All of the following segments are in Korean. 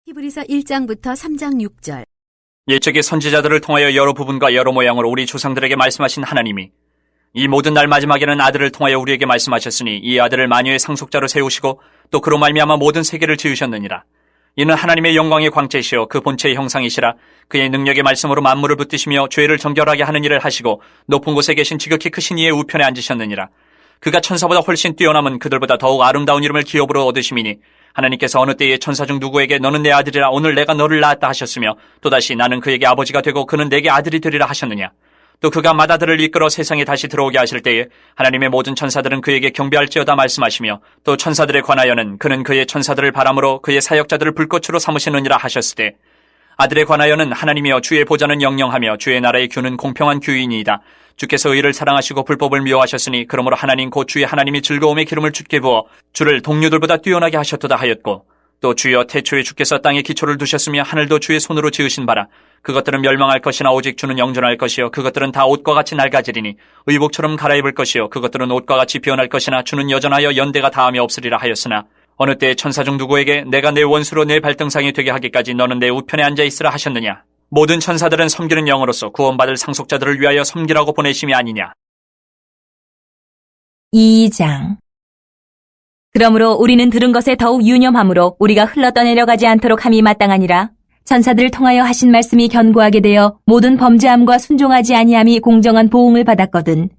히브리서 1장부터 3장 6절. 옛적의 선지자들을 통하여 여러 부분과 여러 모양으로 우리 조상들에게 말씀하신 하나님이 이 모든 날 마지막에는 아들을 통하여 우리에게 말씀하셨으니 이 아들을 만유의 상속자로 세우시고 또 그로 말미암아 모든 세계를 지으셨느니라. 이는 하나님의 영광의 광채시여 그 본체의 형상이시라. 그의 능력의 말씀으로 만물을 붙드시며 죄를 정결하게 하는 일을 하시고 높은 곳에 계신 지극히 크신 이의 우편에 앉으셨느니라. 그가 천사보다 훨씬 뛰어남은 그들보다 더욱 아름다운 이름을 기업으로 얻으심이니 하나님께서 어느 때에 천사 중 누구에게 너는 내 아들이라 오늘 내가 너를 낳았다 하셨으며 또다시 나는 그에게 아버지가 되고 그는 내게 아들이 되리라 하셨느냐. 또 그가 마다들을 이끌어 세상에 다시 들어오게 하실 때에 하나님의 모든 천사들은 그에게 경배할지어다 말씀하시며 또 천사들에 관하여는 그는 그의 천사들을 바람으로 그의 사역자들을 불꽃으로 삼으시느니라 하셨을 때 아들에 관하여는 하나님이여 주의 보좌는 영영하며 주의 나라의 규는 공평한 규이니이다. 주께서 의를 사랑하시고 불법을 미워하셨으니 그러므로 하나님 곧 주의 하나님이 즐거움의 기름을 주께 부어 주를 동료들보다 뛰어나게 하셨도다 하였고 또 주여 태초에 주께서 땅에 기초를 두셨으며 하늘도 주의 손으로 지으신 바라. 그것들은 멸망할 것이나 오직 주는 영존할 것이요 그것들은 다 옷과 같이 낡아지리니 의복처럼 갈아입을 것이요 그것들은 옷과 같이 변할 것이나 주는 여전하여 연대가 다함이 없으리라 하였으나 어느 때에 천사 중 누구에게 내가 내 원수로 내 발등상이 되게 하기까지 너는 내 우편에 앉아있으라 하셨느냐. 모든 천사들은 섬기는 영으로서 구원받을 상속자들을 위하여 섬기라고 보내심이 아니냐. 2장. 그러므로 우리는 들은 것에 더욱 유념하므로 우리가 흘러 떠내려가지 않도록 함이 마땅하니라. 천사들을 통하여 하신 말씀이 견고하게 되어 모든 범죄함과 순종하지 아니함이 공정한 보응을 받았거든.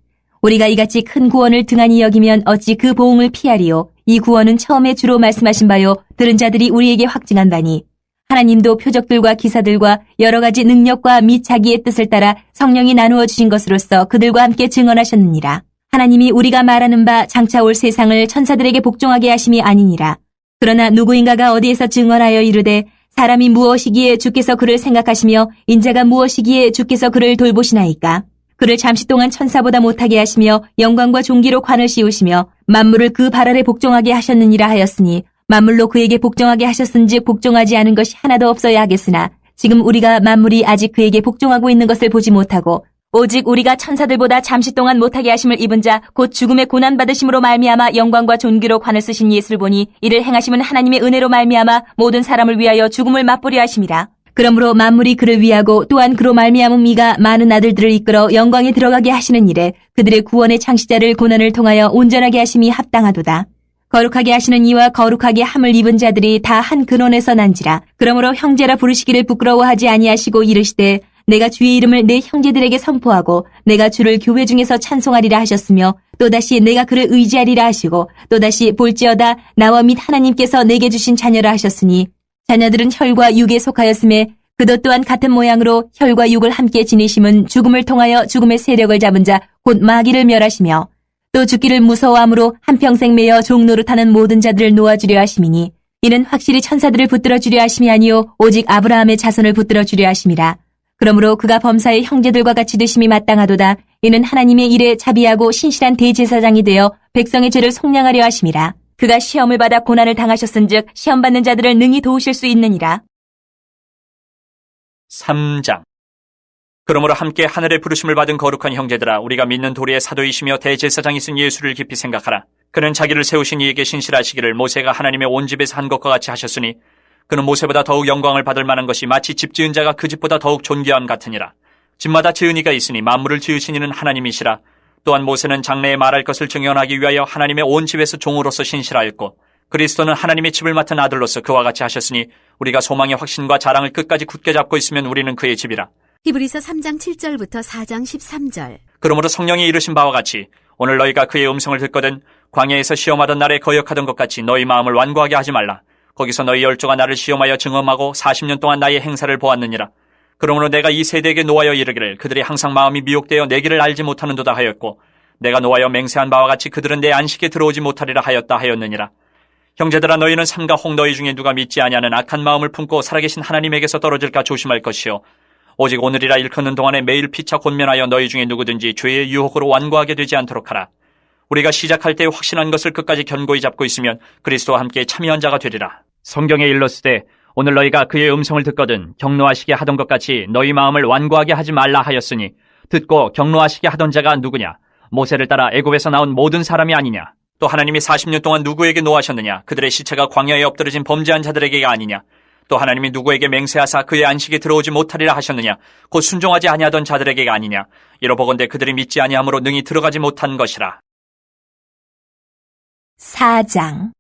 우리가 이같이 큰 구원을 등한히 여기면 어찌 그 보응을 피하리요. 이 구원은 처음에 주로 말씀하신 바요 들은 자들이 우리에게 확증한 바니 하나님도 표적들과 기사들과 여러 가지 능력과 및 자기의 뜻을 따라 성령이 나누어 주신 것으로서 그들과 함께 증언하셨느니라. 하나님이 우리가 말하는 바 장차 올 세상을 천사들에게 복종하게 하심이 아니니라. 그러나 누구인가가 어디에서 증언하여 이르되 사람이 무엇이기에 주께서 그를 생각하시며 인자가 무엇이기에 주께서 그를 돌보시나이까. 그를 잠시 동안 천사보다 못하게 하시며 영광과 존귀로 관을 씌우시며 만물을 그 발 아래 복종하게 하셨느니라 하였으니 만물로 그에게 복종하게 하셨은즉 복종하지 않은 것이 하나도 없어야 하겠으나 지금 우리가 만물이 아직 그에게 복종하고 있는 것을 보지 못하고 오직 우리가 천사들보다 잠시 동안 못하게 하심을 입은 자 곧 죽음의 고난 받으심으로 말미암아 영광과 존귀로 관을 쓰신 예수를 보니 이를 행하심은 하나님의 은혜로 말미암아 모든 사람을 위하여 죽음을 맛보려 하심이라. 그러므로 만물이 그를 위하고 또한 그로 말미암은 이가 많은 아들들을 이끌어 영광에 들어가게 하시는 일에 그들의 구원의 창시자를 고난을 통하여 온전하게 하심이 합당하도다. 거룩하게 하시는 이와 거룩하게 함을 입은 자들이 다 한 근원에서 난지라. 그러므로 형제라 부르시기를 부끄러워하지 아니하시고 이르시되 내가 주의 이름을 내 형제들에게 선포하고 내가 주를 교회 중에서 찬송하리라 하셨으며 또다시 내가 그를 의지하리라 하시고 또다시 볼지어다 나와 및 하나님께서 내게 주신 자녀라 하셨으니 자녀들은 혈과 육에 속하였음에 그도 또한 같은 모양으로 혈과 육을 함께 지니심은 죽음을 통하여 죽음의 세력을 잡은 자 곧 마귀를 멸하시며 또 죽기를 무서워함으로 한평생 매여 종노릇하는 모든 자들을 놓아주려 하심이니 이는 확실히 천사들을 붙들어 주려 하심이 아니요 오직 아브라함의 자손을 붙들어 주려 하심이라. 그러므로 그가 범사의 형제들과 같이 되심이 마땅하도다. 이는 하나님의 일에 자비하고 신실한 대제사장이 되어 백성의 죄를 속량하려 하심이라. 그가 시험을 받아 고난을 당하셨은즉 시험받는 자들을 능히 도우실 수 있느니라. 3장. 그러므로 함께 하늘의 부르심을 받은 거룩한 형제들아 우리가 믿는 도리의 사도이시며 대제사장이신 예수를 깊이 생각하라. 그는 자기를 세우신 이에게 신실하시기를 모세가 하나님의 온 집에서 한 것과 같이 하셨으니 그는 모세보다 더욱 영광을 받을 만한 것이 마치 집 지은 자가 그 집보다 더욱 존귀함 같으니라. 집마다 지은 이가 있으니 만물을 지으신 이는 하나님이시라. 또한 모세는 장래에 말할 것을 증언하기 위하여 하나님의 온 집에서 종으로서 신실하였고 그리스도는 하나님의 집을 맡은 아들로서 그와 같이 하셨으니 우리가 소망의 확신과 자랑을 끝까지 굳게 잡고 있으면 우리는 그의 집이라. 히브리서 3장 7절부터 4장 13절. 그러므로 성령이 이르신 바와 같이 오늘 너희가 그의 음성을 듣거든 광야에서 시험하던 날에 거역하던 것 같이 너희 마음을 완고하게 하지 말라. 거기서 너희 열조가 나를 시험하여 증언하고 40년 동안 나의 행사를 보았느니라. 그러므로 내가 이 세대에게 노하여 이르기를 그들이 항상 마음이 미혹되어 내 길을 알지 못하는도다 하였고 내가 노하여 맹세한 바와 같이 그들은 내 안식에 들어오지 못하리라 하였다 하였느니라. 형제들아 너희는 삼가 홍 너희 중에 누가 믿지 아니하는 악한 마음을 품고 살아계신 하나님에게서 떨어질까 조심할 것이요 오직 오늘이라 일컫는 동안에 매일 피차 권면하여 너희 중에 누구든지 죄의 유혹으로 완고하게 되지 않도록 하라. 우리가 시작할 때 확신한 것을 끝까지 견고히 잡고 있으면 그리스도와 함께 참여한 자가 되리라. 성경에 일렀으되 오늘 너희가 그의 음성을 듣거든 경노하시게 하던 것 같이 너희 마음을 완고하게 하지 말라 하였으니 듣고 경노하시게 하던 자가 누구냐? 모세를 따라 애굽에서 나온 모든 사람이 아니냐? 또 하나님이 40년 동안 누구에게 노하셨느냐? 그들의 시체가 광야에 엎드러진 범죄한 자들에게가 아니냐? 또 하나님이 누구에게 맹세하사 그의 안식에 들어오지 못하리라 하셨느냐? 곧 순종하지 아니하던 자들에게가 아니냐? 이러보건대 그들이 믿지 아니함으로 능히 들어가지 못한 것이라. 4장.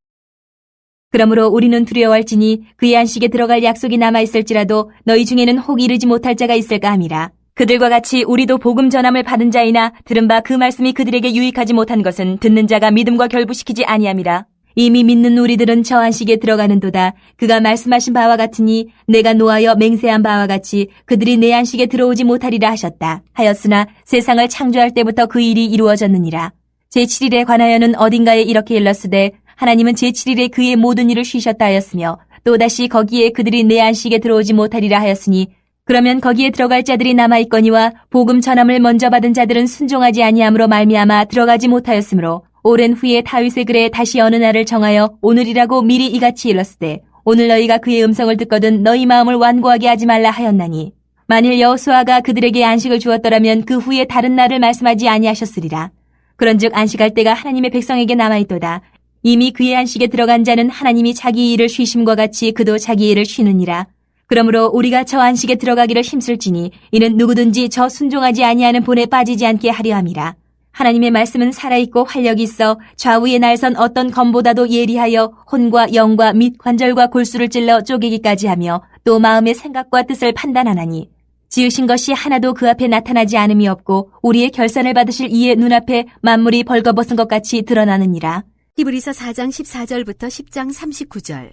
그러므로 우리는 두려워할지니 그의 안식에 들어갈 약속이 남아있을지라도 너희 중에는 혹 이르지 못할 자가 있을까 함이라. 그들과 같이 우리도 복음 전함을 받은 자이나 들은 바 그 말씀이 그들에게 유익하지 못한 것은 듣는 자가 믿음과 결부시키지 아니함이라. 이미 믿는 우리들은 저 안식에 들어가는도다. 그가 말씀하신 바와 같으니 내가 노하여 맹세한 바와 같이 그들이 내 안식에 들어오지 못하리라 하셨다. 하였으나 세상을 창조할 때부터 그 일이 이루어졌느니라. 제7일에 관하여는 어딘가에 이렇게 일렀으되 하나님은 제7일에 그의 모든 일을 쉬셨다 하였으며 또다시 거기에 그들이 내 안식에 들어오지 못하리라 하였으니 그러면 거기에 들어갈 자들이 남아있거니와 복음 전함을 먼저 받은 자들은 순종하지 아니함으로 말미암아 들어가지 못하였으므로 오랜 후에 다윗의 글에 다시 어느 날을 정하여 오늘이라고 미리 이같이 일렀으되 오늘 너희가 그의 음성을 듣거든 너희 마음을 완고하게 하지 말라 하였나니 만일 여호수아가 그들에게 안식을 주었더라면 그 후에 다른 날을 말씀하지 아니하셨으리라. 그런즉 안식할 때가 하나님의 백성에게 남아있도다. 이미 그의 안식에 들어간 자는 하나님이 자기 일을 쉬심과 같이 그도 자기 일을 쉬느니라. 그러므로 우리가 저 안식에 들어가기를 힘쓸지니 이는 누구든지 저 순종하지 아니하는 본에 빠지지 않게 하려 함이라. 하나님의 말씀은 살아있고 활력이 있어 좌우에 날선 어떤 검보다도 예리하여 혼과 영과 및 관절과 골수를 찔러 쪼개기까지 하며 또 마음의 생각과 뜻을 판단하나니 지으신 것이 하나도 그 앞에 나타나지 않음이 없고 우리의 결산을 받으실 이의 눈앞에 만물이 벌거벗은 것 같이 드러나느니라. 히브리서 4장 14절부터 10장 39절.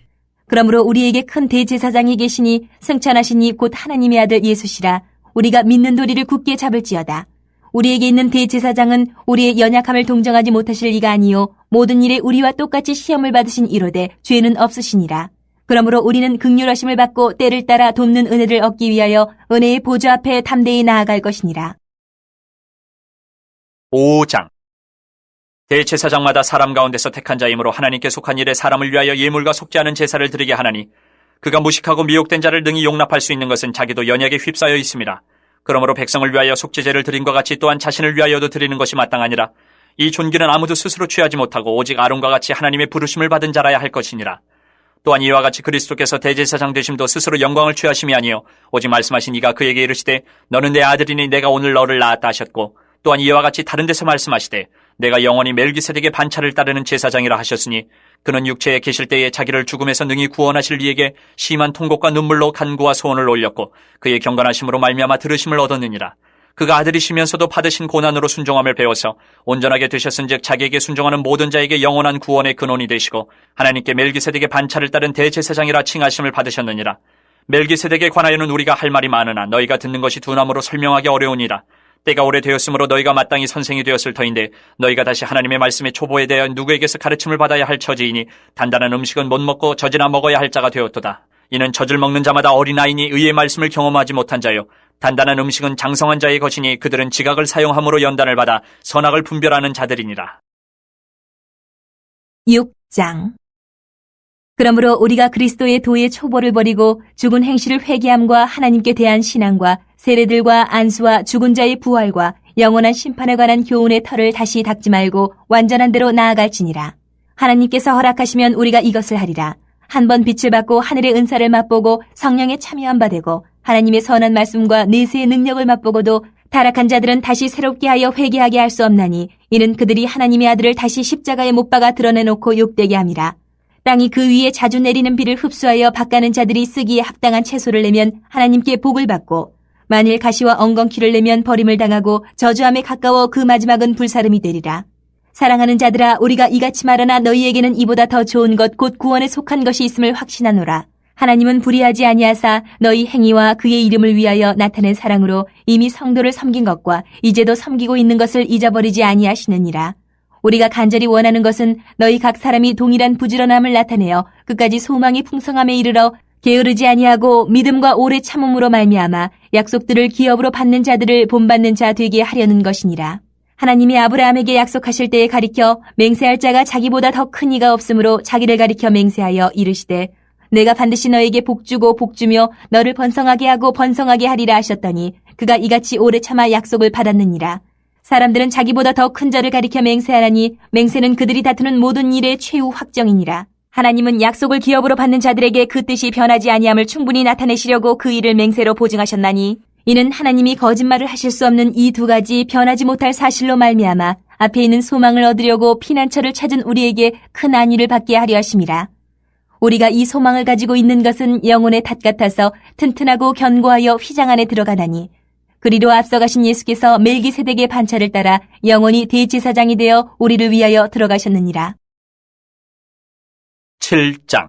그러므로 우리에게 큰 대제사장이 계시니 승천하시니 곧 하나님의 아들 예수시라. 우리가 믿는 도리를 굳게 잡을지어다. 우리에게 있는 대제사장은 우리의 연약함을 동정하지 못하실 이가 아니요 모든 일에 우리와 똑같이 시험을 받으신 이로되 죄는 없으시니라. 그러므로 우리는 긍휼하심을 받고 때를 따라 돕는 은혜를 얻기 위하여 은혜의 보좌 앞에 담대히 나아갈 것이니라. 5장. 대제사장마다 사람 가운데서 택한 자이므로 하나님께 속한 일에 사람을 위하여 예물과 속지 않은 제사를 드리게 하나니 그가 무식하고 미혹된 자를 능히 용납할 수 있는 것은 자기도 연약에 휩싸여 있습니다. 그러므로 백성을 위하여 속죄제를 드린과 같이 또한 자신을 위하여도 드리는 것이 마땅하니라. 이 존귀는 아무도 스스로 취하지 못하고 오직 아론과 같이 하나님의 부르심을 받은 자라야 할 것이니라. 또한 이와 같이 그리스도께서 대제사장 되심도 스스로 영광을 취하심이 아니요 오직 말씀하신 이가 그에게 이르시되 너는 내 아들이니 내가 오늘 너를 낳았다 하셨고 또한 이와 같이 다른 데서 말씀하시되 내가 영원히 멜기세덱의 반차를 따르는 제사장이라 하셨으니 그는 육체에 계실 때에 자기를 죽음에서 능히 구원하실 이에게 심한 통곡과 눈물로 간구와 소원을 올렸고 그의 경건하심으로 말미암아 들으심을 얻었느니라. 그가 아들이시면서도 받으신 고난으로 순종함을 배워서 온전하게 되셨은즉 자기에게 순종하는 모든 자에게 영원한 구원의 근원이 되시고 하나님께 멜기세덱의 반차를 따른 대제사장이라 칭하심을 받으셨느니라. 멜기세덱에 관하여는 우리가 할 말이 많으나 너희가 듣는 것이 둔함으로 설명하기 어려우니라. 때가 오래되었으므로 너희가 마땅히 선생이 되었을 터인데 너희가 다시 하나님의 말씀의 초보에 대하여 누구에게서 가르침을 받아야 할 처지이니 단단한 음식은 못 먹고 젖이나 먹어야 할 자가 되었도다. 이는 젖을 먹는 자마다 어린아이니 의의 말씀을 경험하지 못한 자요 단단한 음식은 장성한 자의 것이니 그들은 지각을 사용함으로 연단을 받아 선악을 분별하는 자들이니라. 6장. 그러므로 우리가 그리스도의 도의 초보를 버리고 죽은 행실을 회개함과 하나님께 대한 신앙과 세례들과 안수와 죽은 자의 부활과 영원한 심판에 관한 교훈의 털을 다시 닦지 말고 완전한 대로 나아갈지니라. 하나님께서 허락하시면 우리가 이것을 하리라. 한번 빛을 받고 하늘의 은사를 맛보고 성령에 참여한 바 되고 하나님의 선한 말씀과 내세의 능력을 맛보고도 타락한 자들은 다시 새롭게 하여 회개하게 할 수 없나니 이는 그들이 하나님의 아들을 다시 십자가에 못 박아 드러내놓고 욕되게 함이라. 땅이 그 위에 자주 내리는 비를 흡수하여 밭가는 자들이 쓰기에 합당한 채소를 내면 하나님께 복을 받고 만일 가시와 엉겅퀴를 내면 버림을 당하고 저주함에 가까워 그 마지막은 불사름이 되리라. 사랑하는 자들아 우리가 이같이 말하나 너희에게는 이보다 더 좋은 것 곧 구원에 속한 것이 있음을 확신하노라. 하나님은 불의하지 아니하사 너희 행위와 그의 이름을 위하여 나타낸 사랑으로 이미 성도를 섬긴 것과 이제도 섬기고 있는 것을 잊어버리지 아니하시느니라. 우리가 간절히 원하는 것은 너희 각 사람이 동일한 부지런함을 나타내어 끝까지 소망이 풍성함에 이르러 게으르지 아니하고 믿음과 오래 참음으로 말미암아 약속들을 기업으로 받는 자들을 본받는 자 되게 하려는 것이니라. 하나님이 아브라함에게 약속하실 때에 가리켜 맹세할 자가 자기보다 더 큰 이가 없으므로 자기를 가리켜 맹세하여 이르시되 내가 반드시 너에게 복주고 복주며 너를 번성하게 하고 번성하게 하리라 하셨더니 그가 이같이 오래 참아 약속을 받았느니라. 사람들은 자기보다 더 큰 자를 가리켜 맹세하라니 맹세는 그들이 다투는 모든 일의 최후 확정이니라. 하나님은 약속을 기업으로 받는 자들에게 그 뜻이 변하지 아니함을 충분히 나타내시려고 그 일을 맹세로 보증하셨나니 이는 하나님이 거짓말을 하실 수 없는 이 두 가지 변하지 못할 사실로 말미암아 앞에 있는 소망을 얻으려고 피난처를 찾은 우리에게 큰 안위를 받게 하려 하심이라. 우리가 이 소망을 가지고 있는 것은 영혼의 닷 같아서 튼튼하고 견고하여 휘장 안에 들어가나니 그리로 앞서가신 예수께서 멜기세덱의 반차를 따라 영원히 대제사장이 되어 우리를 위하여 들어가셨느니라. 7장.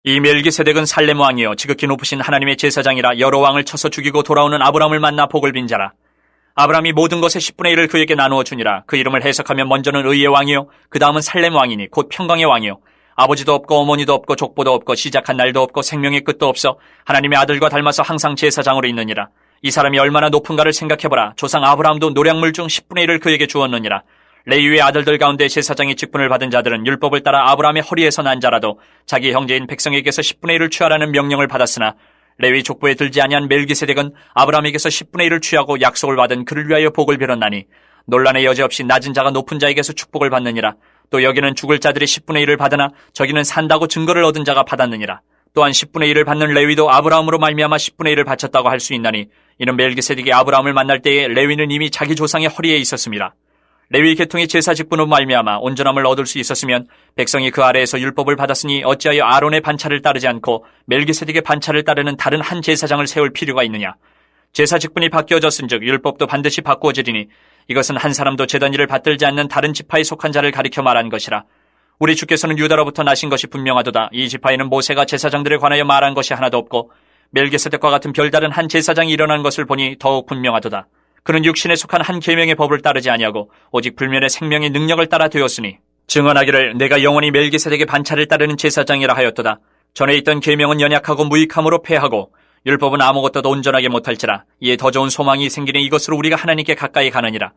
이 멜기세덱은 살렘 왕이요 지극히 높으신 하나님의 제사장이라 여러 왕을 쳐서 죽이고 돌아오는 아브라함을 만나 복을 빈 자라. 아브라함이 모든 것의 10분의 1을 그에게 나누어 주니라. 그 이름을 해석하면 먼저는 의의 왕이요 그 다음은 살렘 왕이니 곧 평강의 왕이요 아버지도 없고 어머니도 없고 족보도 없고 시작한 날도 없고 생명의 끝도 없어 하나님의 아들과 닮아서 항상 제사장으로 있느니라. 이 사람이 얼마나 높은가를 생각해보라. 조상 아브라함도 노량물 중 10분의 1을 그에게 주었느니라. 레위의 아들들 가운데 제사장의 직분을 받은 자들은 율법을 따라 아브라함의 허리에서 난 자라도 자기 형제인 백성에게서 10분의 1을 취하라는 명령을 받았으나 레위 족보에 들지 아니한 멜기세덱은 아브라함에게서 10분의 1을 취하고 약속을 받은 그를 위하여 복을 빌었나니 논란의 여지 없이 낮은 자가 높은 자에게서 축복을 받느니라. 또 여기는 죽을 자들이 10분의 1을 받으나 저기는 산다고 증거를 얻은 자가 받았느니라. 또한 10분의 1을 받는 레위도 아브라함으로 말미암아 10분의 1을 바쳤다고 할 수 있나니 이는 멜기세덱이 아브라함을 만날 때에 레위는 이미 자기 조상의 허리에 있었음이라. 레위 계통의 제사 직분으로 말미암아 온전함을 얻을 수 있었으면 백성이 그 아래에서 율법을 받았으니 어찌하여 아론의 반차를 따르지 않고 멜기세덱의 반차를 따르는 다른 한 제사장을 세울 필요가 있느냐. 제사 직분이 바뀌어졌은즉 율법도 반드시 바꾸어지리니 이것은 한 사람도 제단 일을 받들지 않는 다른 지파에 속한 자를 가리켜 말한 것이라. 우리 주께서는 유다로부터 나신 것이 분명하도다. 이 지파에는 모세가 제사장들에 관하여 말한 것이 하나도 없고 멜기세덱과 같은 별다른 한 제사장이 일어난 것을 보니 더욱 분명하도다. 그는 육신에 속한 한 계명의 법을 따르지 아니하고 오직 불면의 생명의 능력을 따라 되었으니 증언하기를 내가 영원히 멜기세덱의 반차를 따르는 제사장이라 하였도다. 전에 있던 계명은 연약하고 무익함으로 패하고 율법은 아무것도 온전하게 못할지라. 이에 더 좋은 소망이 생기니 이것으로 우리가 하나님께 가까이 가느니라.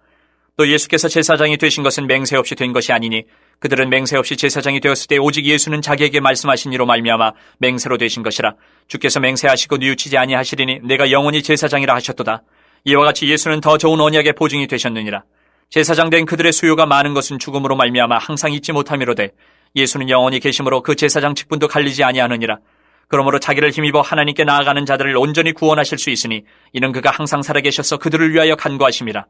또 예수께서 제사장이 되신 것은 맹세 없이 된 것이 아니니 그들은 맹세 없이 제사장이 되었을 때 오직 예수는 자기에게 말씀하신 이로 말미암아 맹세로 되신 것이라. 주께서 맹세하시고 뉘우치지 아니하시리니 내가 영원히 제사장이라 하셨도다. 이와 같이 예수는 더 좋은 언약의 보증이 되셨느니라. 제사장 된 그들의 수요가 많은 것은 죽음으로 말미암아 항상 잊지 못함이로되 예수는 영원히 계심으로 그 제사장 직분도 갈리지 아니하느니라. 그러므로 자기를 힘입어 하나님께 나아가는 자들을 온전히 구원하실 수 있으니 이는 그가 항상 살아계셔서 그들을 위하여 간구하심이라.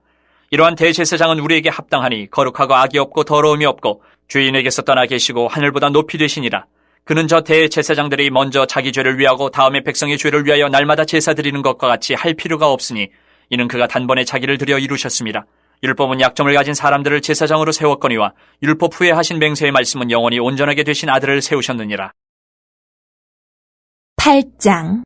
이러한 대제사장은 우리에게 합당하니 거룩하고 악이 없고 더러움이 없고 주인에게서 떠나 계시고 하늘보다 높이 되시니라. 그는 저 대제사장들이 먼저 자기 죄를 위하고 다음에 백성의 죄를 위하여 날마다 제사 드리는 것과 같이 할 필요가 없으니 이는 그가 단번에 자기를 들여 이루셨습니다. 율법은 약점을 가진 사람들을 제사장으로 세웠거니와 율법 후에 하신 맹세의 말씀은 영원히 온전하게 되신 아들을 세우셨느니라. 8장.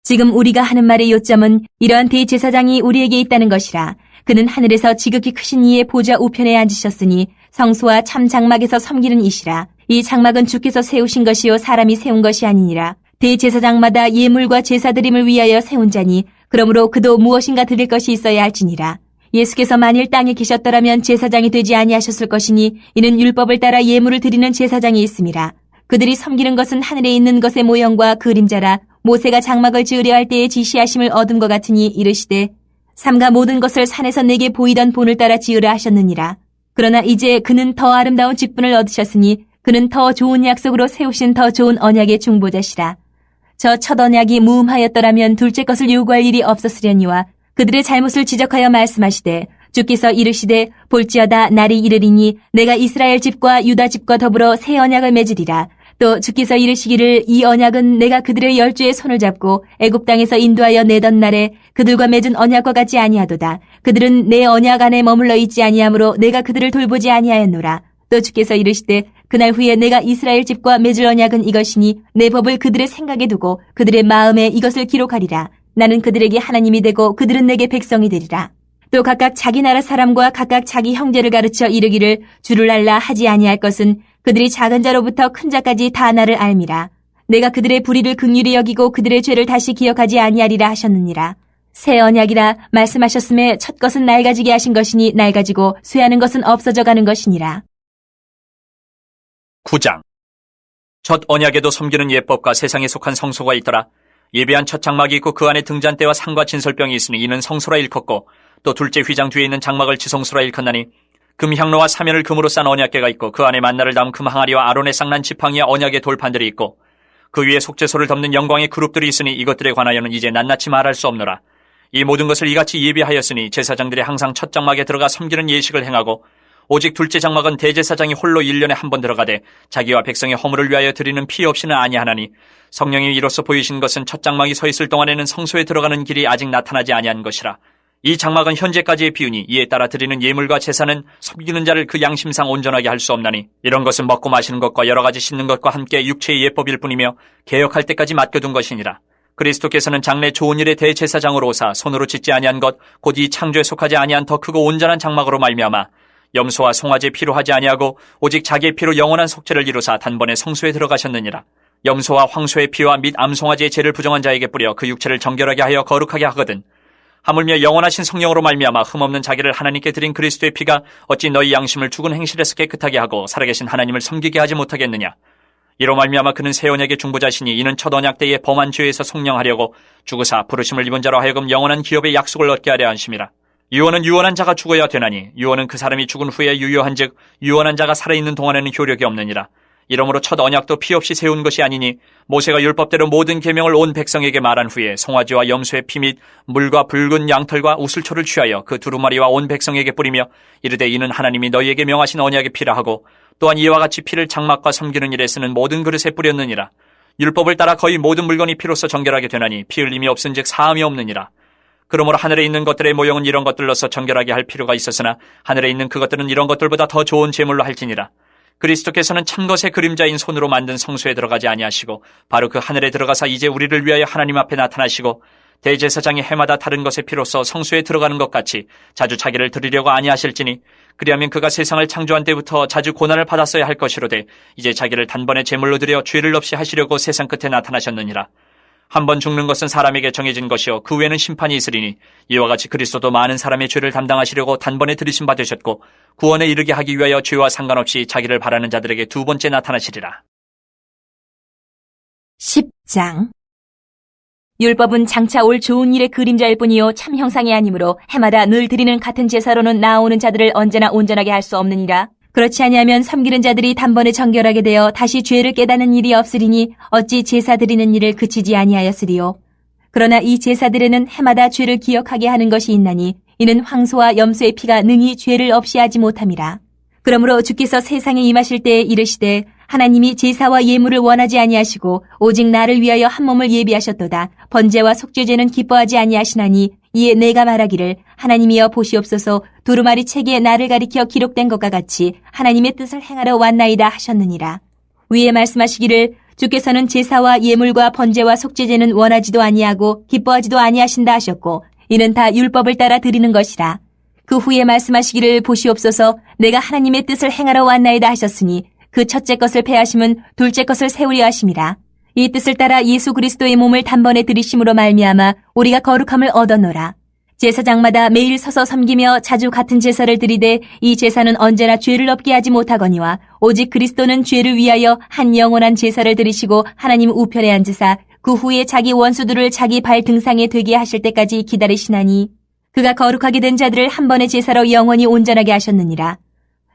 지금 우리가 하는 말의 요점은 이러한 대제사장이 우리에게 있다는 것이라. 그는 하늘에서 지극히 크신 이의 보좌 우편에 앉으셨으니 성소와 참 장막에서 섬기는 이시라. 이 장막은 주께서 세우신 것이요 사람이 세운 것이 아니니라. 대제사장마다 예물과 제사드림을 위하여 세운 자니 그러므로 그도 무엇인가 드릴 것이 있어야 할지니라. 예수께서 만일 땅에 계셨더라면 제사장이 되지 아니하셨을 것이니 이는 율법을 따라 예물을 드리는 제사장이 있음이라. 그들이 섬기는 것은 하늘에 있는 것의 모형과 그림자라. 모세가 장막을 지으려 할 때에 지시하심을 얻은 것 같으니 이르시되 삼가 모든 것을 산에서 내게 보이던 본을 따라 지으라 하셨느니라. 그러나 이제 그는 더 아름다운 직분을 얻으셨으니 그는 더 좋은 약속으로 세우신 더 좋은 언약의 중보자시라. 저 첫 언약이 무음하였더라면 둘째 것을 요구할 일이 없었으려니와 그들의 잘못을 지적하여 말씀하시되 주께서 이르시되 볼지어다 날이 이르리니 내가 이스라엘 집과 유다 집과 더불어 새 언약을 맺으리라. 또 주께서 이르시기를 이 언약은 내가 그들의 열조의 손을 잡고 애굽 땅에서 인도하여 내던 날에 그들과 맺은 언약과 같지 아니하도다. 그들은 내 언약 안에 머물러 있지 아니하므로 내가 그들을 돌보지 아니하였노라. 또 주께서 이르시되 그날 후에 내가 이스라엘 집과 맺을 언약은 이것이니 내 법을 그들의 생각에 두고 그들의 마음에 이것을 기록하리라. 나는 그들에게 하나님이 되고 그들은 내게 백성이 되리라. 또 각각 자기 나라 사람과 각각 자기 형제를 가르쳐 이르기를 주를 알라 하지 아니할 것은 그들이 작은 자로부터 큰 자까지 다 나를 알미라. 내가 그들의 불의를 긍휼히 여기고 그들의 죄를 다시 기억하지 아니하리라 하셨느니라. 새 언약이라 말씀하셨음에 첫 것은 낡아지게 하신 것이니 낡아지고 쇠하는 것은 없어져 가는 것이니라. 9장. 첫 언약에도 섬기는 예법과 세상에 속한 성소가 있더라. 예배한 첫 장막이 있고 그 안에 등잔대와 상과 진설병이 있으니 이는 성소라 일컫고 또 둘째 휘장 뒤에 있는 장막을 지성소라 일컫나니 금향로와 사면을 금으로 싼 언약궤가 있고 그 안에 만나를 담은 금 항아리와 아론의 쌍난 지팡이와 언약의 돌판들이 있고 그 위에 속죄소를 덮는 영광의 그룹들이 있으니 이것들에 관하여는 이제 낱낱이 말할 수 없노라. 이 모든 것을 이같이 예비하였으니 제사장들이 항상 첫 장막에 들어가 섬기는 예식을 행하고 오직 둘째 장막은 대제사장이 홀로 1년에 한 번 들어가되 자기와 백성의 허물을 위하여 드리는 피 없이는 아니하나니 성령이 이로써 보이신 것은 첫 장막이 서 있을 동안에는 성소에 들어가는 길이 아직 나타나지 아니한 것이라. 이 장막은 현재까지의 비유니 이에 따라 드리는 예물과 제사는 섬기는 자를 그 양심상 온전하게 할 수 없나니 이런 것은 먹고 마시는 것과 여러 가지 씻는 것과 함께 육체의 예법일 뿐이며 개혁할 때까지 맡겨둔 것이니라. 그리스도께서는 장래 좋은 일의 대제사장으로 오사 손으로 짓지 아니한 것 곧 이 창조에 속하지 아니한 더 크고 온전한 장막으로 말미암아 염소와 송아지 피로 하지 아니하고 오직 자기의 피로 영원한 속죄를 이루사 단번에 성소에 들어가셨느니라. 염소와 황소의 피와 및 암송아지의 죄를 부정한 자에게 뿌려 그 육체를 정결하게 하여 거룩하게 하거든. 하물며 영원하신 성령으로 말미암아 흠없는 자기를 하나님께 드린 그리스도의 피가 어찌 너희 양심을 죽은 행실에서 깨끗하게 하고 살아계신 하나님을 섬기게 하지 못하겠느냐. 이로 말미암아 그는 새 언약의 중보자시니 이는 첫 언약 때에 범한 죄에서 속량하려고 죽으사 부르심을 입은 자로 하여금 영원한 기업의 약속을 얻게 하려 하심이라. 유언은 유언한 자가 죽어야 되나니 유언은 그 사람이 죽은 후에 유효한즉 유언한 자가 살아있는 동안에는 효력이 없느니라. 이러므로 첫 언약도 피 없이 세운 것이 아니니 모세가 율법대로 모든 계명을 온 백성에게 말한 후에 송아지와 염소의 피 및 물과 붉은 양털과 우슬초를 취하여 그 두루마리와 온 백성에게 뿌리며 이르되 이는 하나님이 너희에게 명하신 언약의 피라 하고 또한 이와 같이 피를 장막과 섬기는 일에 쓰는 모든 그릇에 뿌렸느니라. 율법을 따라 거의 모든 물건이 피로써 정결하게 되나니 피 흘림이 없은즉 사함이 없느니라. 그러므로 하늘에 있는 것들의 모형은 이런 것들로서 정결하게 할 필요가 있었으나 하늘에 있는 그것들은 이런 것들보다 더 좋은 제물로 할지니라. 그리스도께서는 참것의 그림자인 손으로 만든 성소에 들어가지 아니하시고 바로 그 하늘에 들어가사 이제 우리를 위하여 하나님 앞에 나타나시고 대제사장이 해마다 다른 것의 피로써 성소에 들어가는 것 같이 자주 자기를 드리려고 아니하실지니 그리하면 그가 세상을 창조한 때부터 자주 고난을 받았어야 할 것이로되 이제 자기를 단번에 제물로 드려 죄를 없이 하시려고 세상 끝에 나타나셨느니라. 한 번 죽는 것은 사람에게 정해진 것이요 그 후에는 심판이 있으리니 이와 같이 그리스도도 많은 사람의 죄를 담당하시려고 단번에 들이심 받으셨고 구원에 이르게 하기 위하여 죄와 상관없이 자기를 바라는 자들에게 두 번째 나타나시리라. 10장 율법은 장차 올 좋은 일의 그림자일 뿐이요 참 형상이 아니므로 해마다 늘 드리는 같은 제사로는 나아오는 자들을 언제나 온전하게 할 수 없느니라. 그렇지 아니하면 섬기는 자들이 단번에 정결하게 되어 다시 죄를 깨닫는 일이 없으리니 어찌 제사 드리는 일을 그치지 아니하였으리요. 그러나 이 제사들에는 해마다 죄를 기억하게 하는 것이 있나니 이는 황소와 염소의 피가 능히 죄를 없이 하지 못함이라. 그러므로 주께서 세상에 임하실 때에 이르시되 하나님이 제사와 예물을 원하지 아니하시고 오직 나를 위하여 한 몸을 예비하셨도다. 번제와 속죄제는 기뻐하지 아니하시나니 이에 내가 말하기를 하나님이여 보시옵소서 두루마리 책에 나를 가리켜 기록된 것과 같이 하나님의 뜻을 행하러 왔나이다 하셨느니라. 위에 말씀하시기를 주께서는 제사와 예물과 번제와 속죄제는 원하지도 아니하고 기뻐하지도 아니하신다 하셨고 이는 다 율법을 따라 드리는 것이라. 그 후에 말씀하시기를 보시옵소서 내가 하나님의 뜻을 행하러 왔나이다 하셨으니 그 첫째 것을 패하심은 둘째 것을 세우려 하심이라. 이 뜻을 따라 예수 그리스도의 몸을 단번에 들이심으로 말미암아 우리가 거룩함을 얻어노라. 제사장마다 매일 서서 섬기며 자주 같은 제사를 드리되 이 제사는 언제나 죄를 없게 하지 못하거니와 오직 그리스도는 죄를 위하여 한 영원한 제사를 드리시고 하나님 우편에 앉으사 그 후에 자기 원수들을 자기 발 등상에 되게 하실 때까지 기다리시나니 그가 거룩하게 된 자들을 한 번의 제사로 영원히 온전하게 하셨느니라.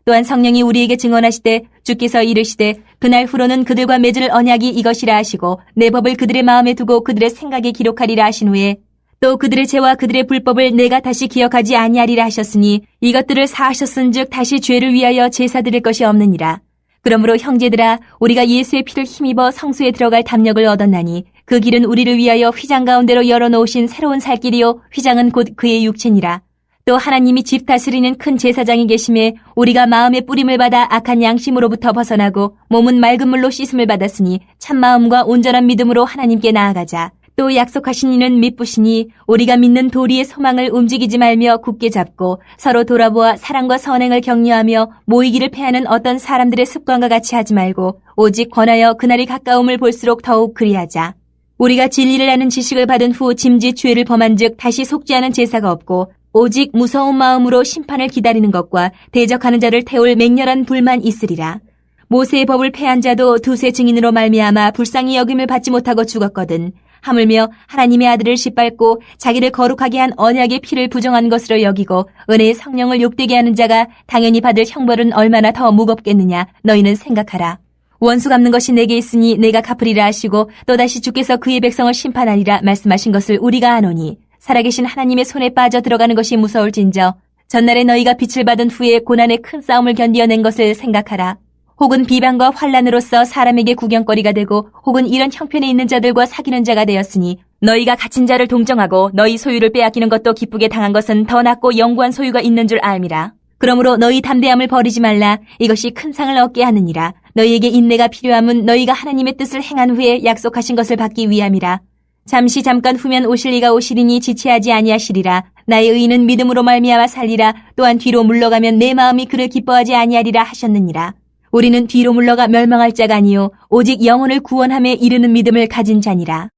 또한 성령이 우리에게 증언하시되 주께서 이르시되 그날 후로는 그들과 맺을 언약이 이것이라 하시고 내 법을 그들의 마음에 두고 그들의 생각에 기록하리라 하신 후에 또 그들의 죄와 그들의 불법을 내가 다시 기억하지 아니하리라 하셨으니 이것들을 사하셨은즉 다시 죄를 위하여 제사 드릴 것이 없느니라. 그러므로 형제들아 우리가 예수의 피를 힘입어 성소에 들어갈 담력을 얻었나니 그 길은 우리를 위하여 휘장 가운데로 열어놓으신 새로운 살 길이요 휘장은 곧 그의 육체니라. 또 하나님이 집 다스리는 큰 제사장이 계심에 우리가 마음의 뿌림을 받아 악한 양심으로부터 벗어나고 몸은 맑은 물로 씻음을 받았으니 참마음과 온전한 믿음으로 하나님께 나아가자. 또 약속하신 이는 미쁘시니 우리가 믿는 도리의 소망을 움직이지 말며 굳게 잡고 서로 돌아보아 사랑과 선행을 격려하며 모이기를 패하는 어떤 사람들의 습관과 같이 하지 말고 오직 권하여 그날이 가까움을 볼수록 더욱 그리하자. 우리가 진리를 아는 지식을 받은 후 짐짓 죄를 범한 즉 다시 속죄하는 제사가 없고 오직 무서운 마음으로 심판을 기다리는 것과 대적하는 자를 태울 맹렬한 불만 있으리라. 모세의 법을 패한 자도 두세 증인으로 말미암아 불쌍히 여김을 받지 못하고 죽었거든. 하물며 하나님의 아들을 짓밟고 자기를 거룩하게 한 언약의 피를 부정한 것으로 여기고 은혜의 성령을 욕되게 하는 자가 당연히 받을 형벌은 얼마나 더 무겁겠느냐 너희는 생각하라. 원수 갚는 것이 내게 있으니 내가 갚으리라 하시고 또다시 주께서 그의 백성을 심판하리라 말씀하신 것을 우리가 아노니 살아계신 하나님의 손에 빠져 들어가는 것이 무서울진저 전날에 너희가 빛을 받은 후에 고난의 큰 싸움을 견디어낸 것을 생각하라. 혹은 비방과 환란으로서 사람에게 구경거리가 되고 혹은 이런 형편에 있는 자들과 사귀는 자가 되었으니 너희가 갇힌 자를 동정하고 너희 소유를 빼앗기는 것도 기쁘게 당한 것은 더 낫고 영구한 소유가 있는 줄 알미라. 그러므로 너희 담대함을 버리지 말라. 이것이 큰 상을 얻게 하느니라. 너희에게 인내가 필요함은 너희가 하나님의 뜻을 행한 후에 약속하신 것을 받기 위함이라. 잠시 잠깐 후면 오실 이가 오시리니 지체하지 아니하시리라. 나의 의인은 믿음으로 말미암아 살리라. 또한 뒤로 물러가면 내 마음이 그를 기뻐하지 아니하리라 하셨느니라. 우리는 뒤로 물러가 멸망할 자가 아니요 오직 영혼을 구원함에 이르는 믿음을 가진 자니라.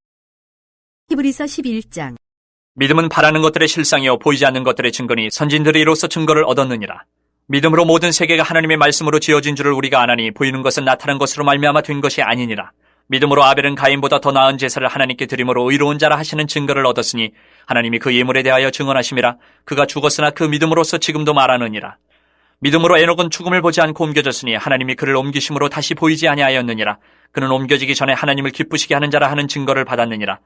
히브리서 11장. 믿음은 바라는 것들의 실상이요 보이지 않는 것들의 증거니 선진들이 이로써 증거를 얻었느니라. 믿음으로 모든 세계가 하나님의 말씀으로 지어진 줄을 우리가 아나니 보이는 것은 나타난 것으로 말미암아 된 것이 아니니라. 믿음으로 아벨은 가인보다 더 나은 제사를 하나님께 드림으로 의로운 자라 하시는 증거를 얻었으니 하나님이 그 예물에 대하여 증언하심이라. 그가 죽었으나 그 믿음으로서 지금도 말하느니라. 믿음으로 에녹은 죽음을 보지 않고 옮겨졌으니 하나님이 그를 옮기심으로 다시 보이지 아니하였느니라. 그는 옮겨지기 전에 하나님을 기쁘시게 하는 자라 하는 증거를 받았느니라.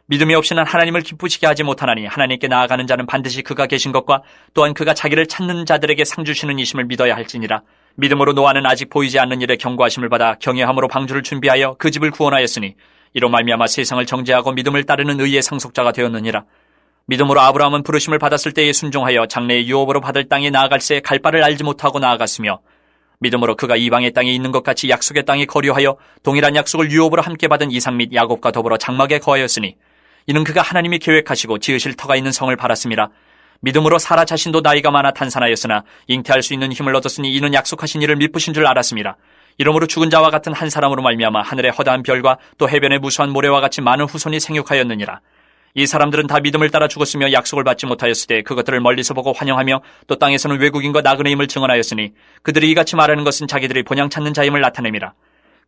믿음이 없이는 하나님을 기쁘시게 하지 못하나니 하나님께 나아가는 자는 반드시 그가 계신 것과 또한 그가 자기를 찾는 자들에게 상 주시는 이심을 믿어야 할지니라. 믿음으로 노아는 아직 보이지 않는 일에 경고하심을 받아 경외함으로 방주를 준비하여 그 집을 구원하였으니 이로 말미암아 세상을 정죄하고 믿음을 따르는 의의 상속자가 되었느니라. 믿음으로 아브라함은 부르심을 받았을 때에 순종하여 장래의 유업으로 받을 땅에 나아갈새 갈 바를 알지 못하고 나아갔으며 믿음으로 그가 이방의 땅에 있는 것 같이 약속의 땅에 거류하여 동일한 약속을 유업으로 함께 받은 이삭 및 야곱과 더불어 장막에 거하였으니 이는 그가 하나님이 계획하시고 지으실 터가 있는 성을 바랐습니다. 믿음으로 사라 자신도 나이가 많아 탄산하였으나 잉태할 수 있는 힘을 얻었으니 이는 약속하신 이를 미쁘신 줄 알았습니다. 이러므로 죽은 자와 같은 한 사람으로 말미암아 하늘의 허다한 별과 또 해변의 무수한 모래와 같이 많은 후손이 생육하였느니라. 이 사람들은 다 믿음을 따라 죽었으며 약속을 받지 못하였을 때 그것들을 멀리서 보고 환영하며 또 땅에서는 외국인과 나그네임을 증언하였으니 그들이 이같이 말하는 것은 자기들이 본향 찾는 자임을 나타냅니다.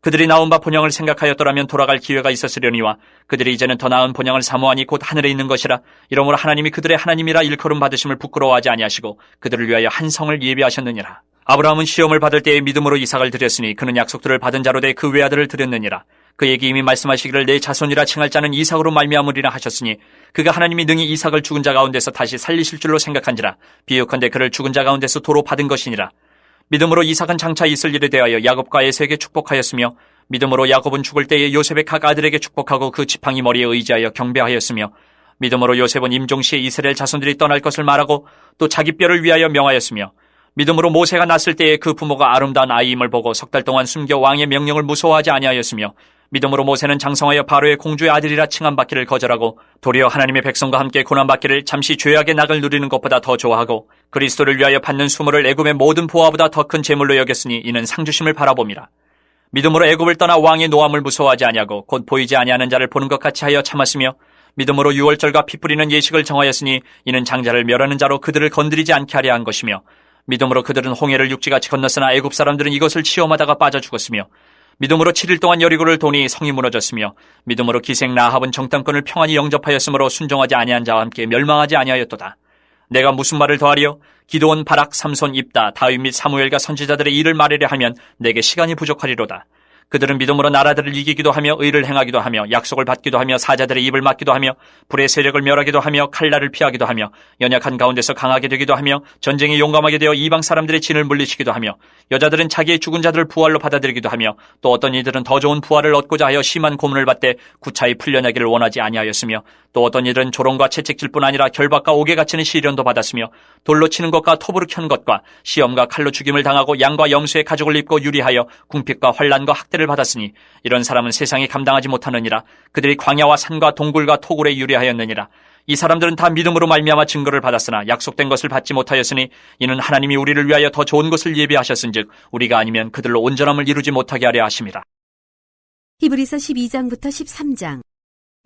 그들이 나온 바 본향을 생각하였더라면 돌아갈 기회가 있었으려니와 그들이 이제는 더 나은 본향을 사모하니 곧 하늘에 있는 것이라. 이러므로 하나님이 그들의 하나님이라 일컬음 받으심을 부끄러워하지 아니하시고 그들을 위하여 한 성을 예비하셨느니라. 아브라함은 시험을 받을 때에 믿음으로 이삭을 드렸으니 그는 약속들을 받은 자로 돼 그 외아들을 드렸느니라. 그에게 이미 말씀하시기를 내 자손이라 칭할 자는 이삭으로 말미암으리라 하셨으니 그가 하나님이 능히 이삭을 죽은 자 가운데서 다시 살리실 줄로 생각한지라. 비유컨대 그를 죽은 자 가운데서 도로 받은 것이니라. 믿음으로 이삭은 장차 있을 일에 대하여 야곱과 에서에게 축복하였으며 믿음으로 야곱은 죽을 때에 요셉의 각 아들에게 축복하고 그 지팡이 머리에 의지하여 경배하였으며 믿음으로 요셉은 임종시에 이스라엘 자손들이 떠날 것을 말하고 또 자기 뼈를 위하여 명하였으며 믿음으로 모세가 났을 때에 그 부모가 아름다운 아이임을 보고 석 달 동안 숨겨 왕의 명령을 무서워하지 아니하였으며 믿음으로 모세는 장성하여 바로의 공주의 아들이라 칭함받기를 거절하고 도리어 하나님의 백성과 함께 고난받기를 잠시 죄악의 낙을 누리는 것보다 더 좋아하고 그리스도를 위하여 받는 수모를 애굽의 모든 보화보다 더 큰 재물로 여겼으니 이는 상주심을 바라봅니다. 믿음으로 애굽을 떠나 왕의 노함을 무서워하지 아니하고 곧 보이지 아니하는 자를 보는 것 같이 하여 참았으며 믿음으로 유월절과 피 뿌리는 예식을 정하였으니 이는 장자를 멸하는 자로 그들을 건드리지 않게 하려 한 것이며 믿음으로 그들은 홍해를 육지같이 건넜으나 애굽 사람들은 이것을 시험하다가 빠져 죽었으며 믿음으로 7일 동안 여리고를 도니 성이 무너졌으며 믿음으로 기생 라합은 정탐꾼을 평안히 영접하였으므로 순종하지 아니한 자와 함께 멸망하지 아니하였도다. 내가 무슨 말을 더하리요? 기드온, 바락, 삼손, 입다, 다윗 및 사무엘과 선지자들의 일을 말하려 하면 내게 시간이 부족하리로다. 그들은 믿음으로 나라들을 이기기도 하며 의를 행하기도 하며 약속을 받기도 하며 사자들의 입을 막기도 하며 불의 세력을 멸하기도 하며 칼날을 피하기도 하며 연약한 가운데서 강하게 되기도 하며 전쟁에 용감하게 되어 이방 사람들의 진을 물리치기도 하며 여자들은 자기의 죽은 자들을 부활로 받아들이기도 하며 또 어떤 이들은 더 좋은 부활을 얻고자 하여 심한 고문을 받되 구차히 풀려나기를 원하지 아니하였으며 또 어떤 이들은 조롱과 채찍질뿐 아니라 결박과 옥에 갇히는 시련도 받았으며 돌로 치는 것과 톱으로 켠 것과 시험과 칼로 죽임을 당하고 양과 염소의 가죽을 입고 유리하여 궁핍과 환난과 학대를 받았으니 이런 사람은 세상이 감당하지 못하느니라. 그들이 광야와 산과 동굴과 토굴에 유리하였느니라. 이 사람들은 다 믿음으로 말미암아 증거를 받았으나 약속된 것을 받지 못하였으니 이는 하나님이 우리를 위하여 더 좋은 것을 예비하셨은즉 우리가 아니면 그들로 온전함을 이루지 못하게 하려 하심이라. 히브리서 12장부터 13장.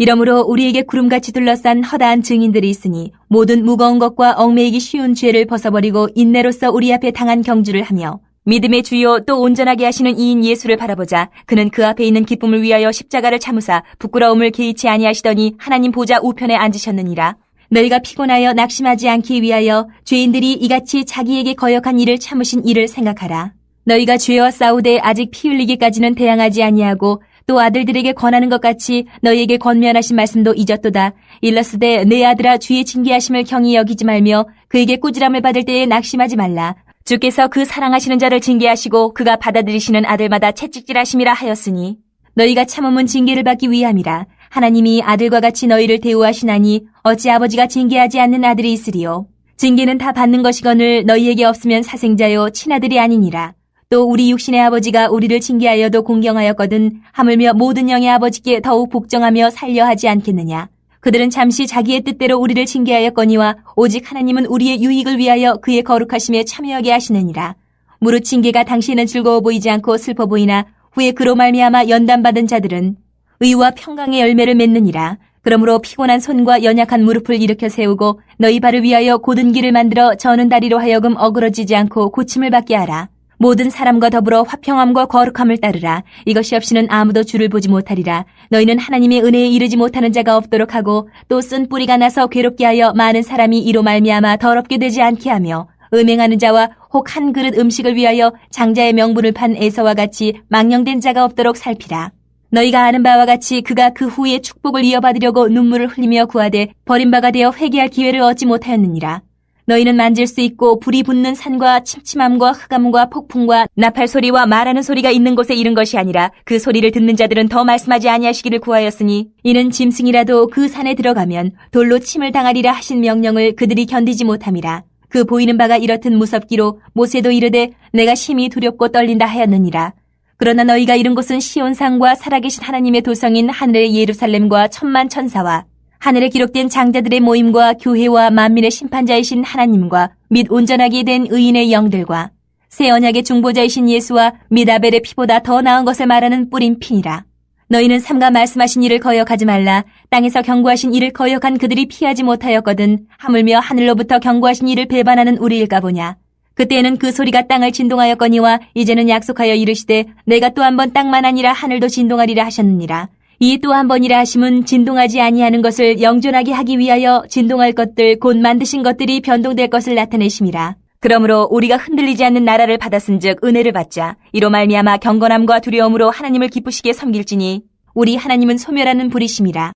이러므로 우리에게 구름같이 둘러싼 허다한 증인들이 있으니 모든 무거운 것과 얽매이기 쉬운 죄를 벗어버리고 인내로써 우리 앞에 당한 경주를 하며 믿음의 주요 또 온전하게 하시는 이인 예수를 바라보자. 그는 그 앞에 있는 기쁨을 위하여 십자가를 참으사 부끄러움을 개의치 아니하시더니 하나님 보좌 우편에 앉으셨느니라. 너희가 피곤하여 낙심하지 않기 위하여 죄인들이 이같이 자기에게 거역한 일을 참으신 이를 생각하라. 너희가 죄와 싸우되 아직 피 흘리기까지는 대항하지 아니하고 또 아들들에게 권하는 것 같이 너희에게 권면하신 말씀도 잊었도다. 일러스되 내 아들아 주의 징계하심을 경히 여기지 말며 그에게 꾸지람을 받을 때에 낙심하지 말라. 주께서 그 사랑하시는 자를 징계하시고 그가 받아들이시는 아들마다 채찍질하심이라 하였으니 너희가 참음은 징계를 받기 위함이라. 하나님이 아들과 같이 너희를 대우하시나니 어찌 아버지가 징계하지 않는 아들이 있으리요. 징계는 다 받는 것이거늘 너희에게 없으면 사생자요 친아들이 아니니라. 또 우리 육신의 아버지가 우리를 징계하여도 공경하였거든 하물며 모든 영의 아버지께 더욱 복종하며 살려 하지 않겠느냐. 그들은 잠시 자기의 뜻대로 우리를 징계하였거니와 오직 하나님은 우리의 유익을 위하여 그의 거룩하심에 참여하게 하시느니라. 무릇 징계가 당시에는 즐거워 보이지 않고 슬퍼 보이나 후에 그로 말미암아 연단받은 자들은 의와 평강의 열매를 맺느니라. 그러므로 피곤한 손과 연약한 무릎을 일으켜 세우고 너희 발을 위하여 곧은 길을 만들어 저는 다리로 하여금 어그러지지 않고 고침을 받게 하라. 모든 사람과 더불어 화평함과 거룩함을 따르라. 이것이 없이는 아무도 주를 보지 못하리라. 너희는 하나님의 은혜에 이르지 못하는 자가 없도록 하고 또 쓴 뿌리가 나서 괴롭게 하여 많은 사람이 이로 말미암아 더럽게 되지 않게 하며 음행하는 자와 혹 한 그릇 음식을 위하여 장자의 명분을 판 에서와 같이 망령된 자가 없도록 살피라. 너희가 아는 바와 같이 그가 그 후에 축복을 이어받으려고 눈물을 흘리며 구하되 버림바가 되어 회개할 기회를 얻지 못하였느니라. 너희는 만질 수 있고 불이 붙는 산과 침침함과 흑암과 폭풍과 나팔 소리와 말하는 소리가 있는 곳에 이른 것이 아니라 그 소리를 듣는 자들은 더 말씀하지 아니하시기를 구하였으니 이는 짐승이라도 그 산에 들어가면 돌로 침을 당하리라 하신 명령을 그들이 견디지 못함이라. 그 보이는 바가 이렇듯 무섭기로 모세도 이르되 내가 심히 두렵고 떨린다 하였느니라. 그러나 너희가 이른 곳은 시온산과 살아계신 하나님의 도성인 하늘의 예루살렘과 천만 천사와 하늘에 기록된 장자들의 모임과 교회와 만민의 심판자이신 하나님과 및 온전하게 된 의인의 영들과 새 언약의 중보자이신 예수와 및 아벨의 피보다 더 나은 것을 말하는 뿌린 피니라. 너희는 삼가 말씀하신 일을 거역하지 말라. 땅에서 경고하신 일을 거역한 그들이 피하지 못하였거든 하물며 하늘로부터 경고하신 일을 배반하는 우리일까 보냐. 그때에는 그 소리가 땅을 진동하였거니와 이제는 약속하여 이르시되 내가 또 한 번 땅만 아니라 하늘도 진동하리라 하셨느니라. 이 또 한 번이라 하심은 진동하지 아니하는 것을 영존하게 하기 위하여 진동할 것들 곧 만드신 것들이 변동될 것을 나타내심이라. 그러므로 우리가 흔들리지 않는 나라를 받았은즉 은혜를 받자. 이로 말미암아 경건함과 두려움으로 하나님을 기쁘시게 섬길지니 우리 하나님은 소멸하는 불이심이라.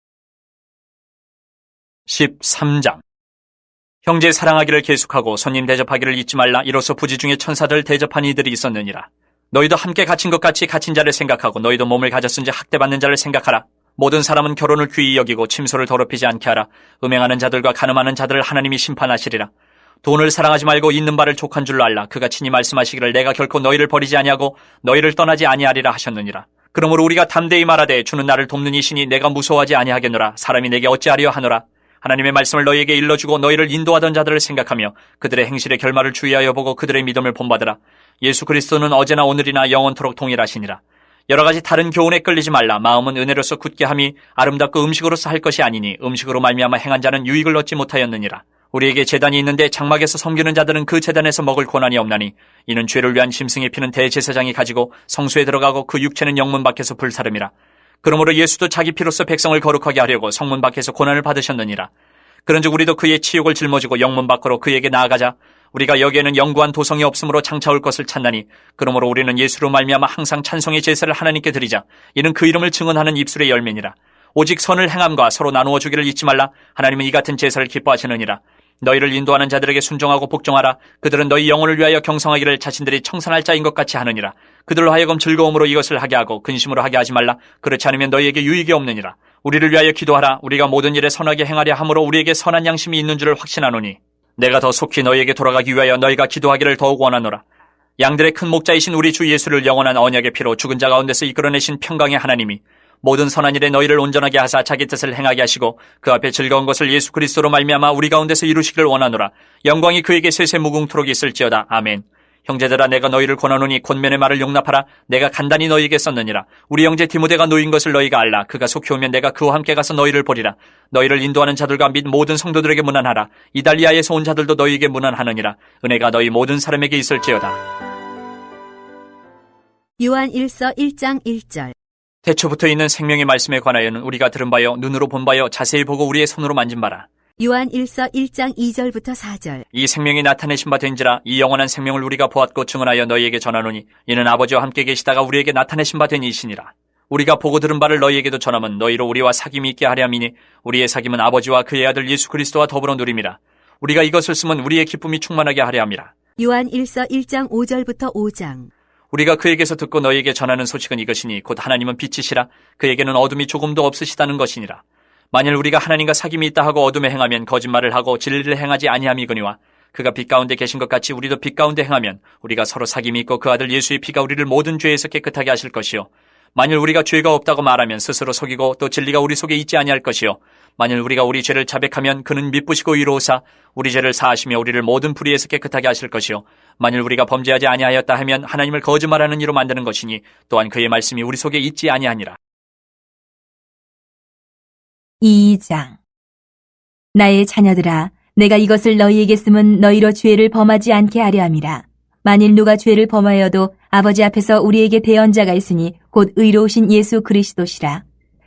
13장 형제 사랑하기를 계속하고 손님 대접하기를 잊지 말라. 이로써 부지 중에 천사들 대접한 이들이 있었느니라. 너희도 함께 갇힌 것 같이 갇힌 자를 생각하고 너희도 몸을 가졌은지 학대받는 자를 생각하라. 모든 사람은 결혼을 귀히 여기고 침소를 더럽히지 않게 하라. 음행하는 자들과 간음하는 자들을 하나님이 심판하시리라. 돈을 사랑하지 말고 있는 바를 족한 줄로 알라. 그가 친히 말씀하시기를 내가 결코 너희를 버리지 아니하고 너희를 떠나지 아니하리라 하셨느니라. 그러므로 우리가 담대히 말하되 주는 나를 돕는 이시니 내가 무서워하지 아니하겠노라. 사람이 내게 어찌하리요 하노라. 하나님의 말씀을 너희에게 일러주고 너희를 인도하던 자들을 생각하며 그들의 행실의 결말을 주의하여 보고 그들의 믿음을 본받으라. 예수 그리스도는 어제나 오늘이나 영원토록 동일하시니라. 여러 가지 다른 교훈에 끌리지 말라. 마음은 은혜로서 굳게 함이 아름답고 음식으로서 할 것이 아니니 음식으로 말미암아 행한 자는 유익을 얻지 못하였느니라. 우리에게 제단이 있는데 장막에서 섬기는 자들은 그 제단에서 먹을 권한이 없나니 이는 죄를 위한 짐승의 피는 대제사장이 가지고 성소에 들어가고 그 육체는 영문 밖에서 불사름이라. 그러므로 예수도 자기 피로써 백성을 거룩하게 하려고 성문 밖에서 고난을 받으셨느니라. 그런즉 우리도 그의 치욕을 짊어지고 영문 밖으로 그에게 나아가자. 우리가 여기에는 영구한 도성이 없으므로 장차올 것을 찾나니 그러므로 우리는 예수로 말미암아 항상 찬송의 제사를 하나님께 드리자. 이는 그 이름을 증언하는 입술의 열매니라. 오직 선을 행함과 서로 나누어 주기를 잊지 말라. 하나님은 이 같은 제사를 기뻐하시느니라. 너희를 인도하는 자들에게 순종하고 복종하라. 그들은 너희 영혼을 위하여 경성하기를 자신들이 청산할 자인 것 같이 하느니라. 그들로 하여금 즐거움으로 이것을 하게 하고 근심으로 하게 하지 말라. 그렇지 않으면 너희에게 유익이 없느니라. 우리를 위하여 기도하라. 우리가 모든 일에 선하게 행하려 함으로 우리에게 선한 양심이 있는 줄을 확신하노니 내가 더 속히 너희에게 돌아가기 위하여 너희가 기도하기를 더욱 원하노라. 양들의 큰 목자이신 우리 주 예수를 영원한 언약의 피로 죽은 자 가운데서 이끌어내신 평강의 하나님이 모든 선한 일에 너희를 온전하게 하사 자기 뜻을 행하게 하시고 그 앞에 즐거운 것을 예수 그리스도로 말미암아 우리 가운데서 이루시기를 원하노라. 영광이 그에게 세세 무궁토록 있을지어다. 아멘. 형제들아 내가 너희를 권하노니 권면의 말을 용납하라. 내가 간단히 너희에게 썼느니라. 우리 형제 디모데가 놓인 것을 너희가 알라. 그가 속히 오면 내가 그와 함께 가서 너희를 보리라. 너희를 인도하는 자들과 및 모든 성도들에게 문안하라. 이달리아에서 온 자들도 너희에게 문안하느니라. 은혜가 너희 모든 사람에게 있을지어다. 요한 1서 1장 1절. 태초부터 있는 생명의 말씀에 관하여는 우리가 들은 바요 눈으로 본 바요 자세히 보고 우리의 손으로 만진 바라. 요한 1서 1장 2절부터 4절. 이 생명이 나타내신 바 된지라 이 영원한 생명을 우리가 보았고 증언하여 너희에게 전하노니 이는 아버지와 함께 계시다가 우리에게 나타내신 바 된 이시니라. 우리가 보고 들은 바를 너희에게도 전함은 너희로 우리와 사귐이 있게 하려 함이니 우리의 사귐은 아버지와 그의 아들 예수 그리스도와 더불어 누림이라. 우리가 이것을 쓰면 우리의 기쁨이 충만하게 하려 함이라. 요한 1서 1장 5절부터 5장. 우리가 그에게서 듣고 너희에게 전하는 소식은 이것이니 곧 하나님은 빛이시라 그에게는 어둠이 조금도 없으시다는 것이니라. 만일 우리가 하나님과 사귐이 있다 하고 어둠에 행하면 거짓말을 하고 진리를 행하지 아니함이거니와 그가 빛 가운데 계신 것 같이 우리도 빛 가운데 행하면 우리가 서로 사귐이 있고 그 아들 예수의 피가 우리를 모든 죄에서 깨끗하게 하실 것이요 만일 우리가 죄가 없다고 말하면 스스로 속이고 또 진리가 우리 속에 있지 아니할 것이요 만일 우리가 우리 죄를 자백하면 그는 미쁘시고 의로우사 우리 죄를 사하시며 우리를 모든 불의에서 깨끗하게 하실 것이요 만일 우리가 범죄하지 아니하였다 하면 하나님을 거짓말하는 이로 만드는 것이니 또한 그의 말씀이 우리 속에 있지 아니하니라. 2장. 나의 자녀들아, 내가 이것을 너희에게 쓰면 너희로 죄를 범하지 않게 하려 함이라. 만일 누가 죄를 범하여도 아버지 앞에서 우리에게 대언자가 있으니 곧 의로우신 예수 그리스도시라.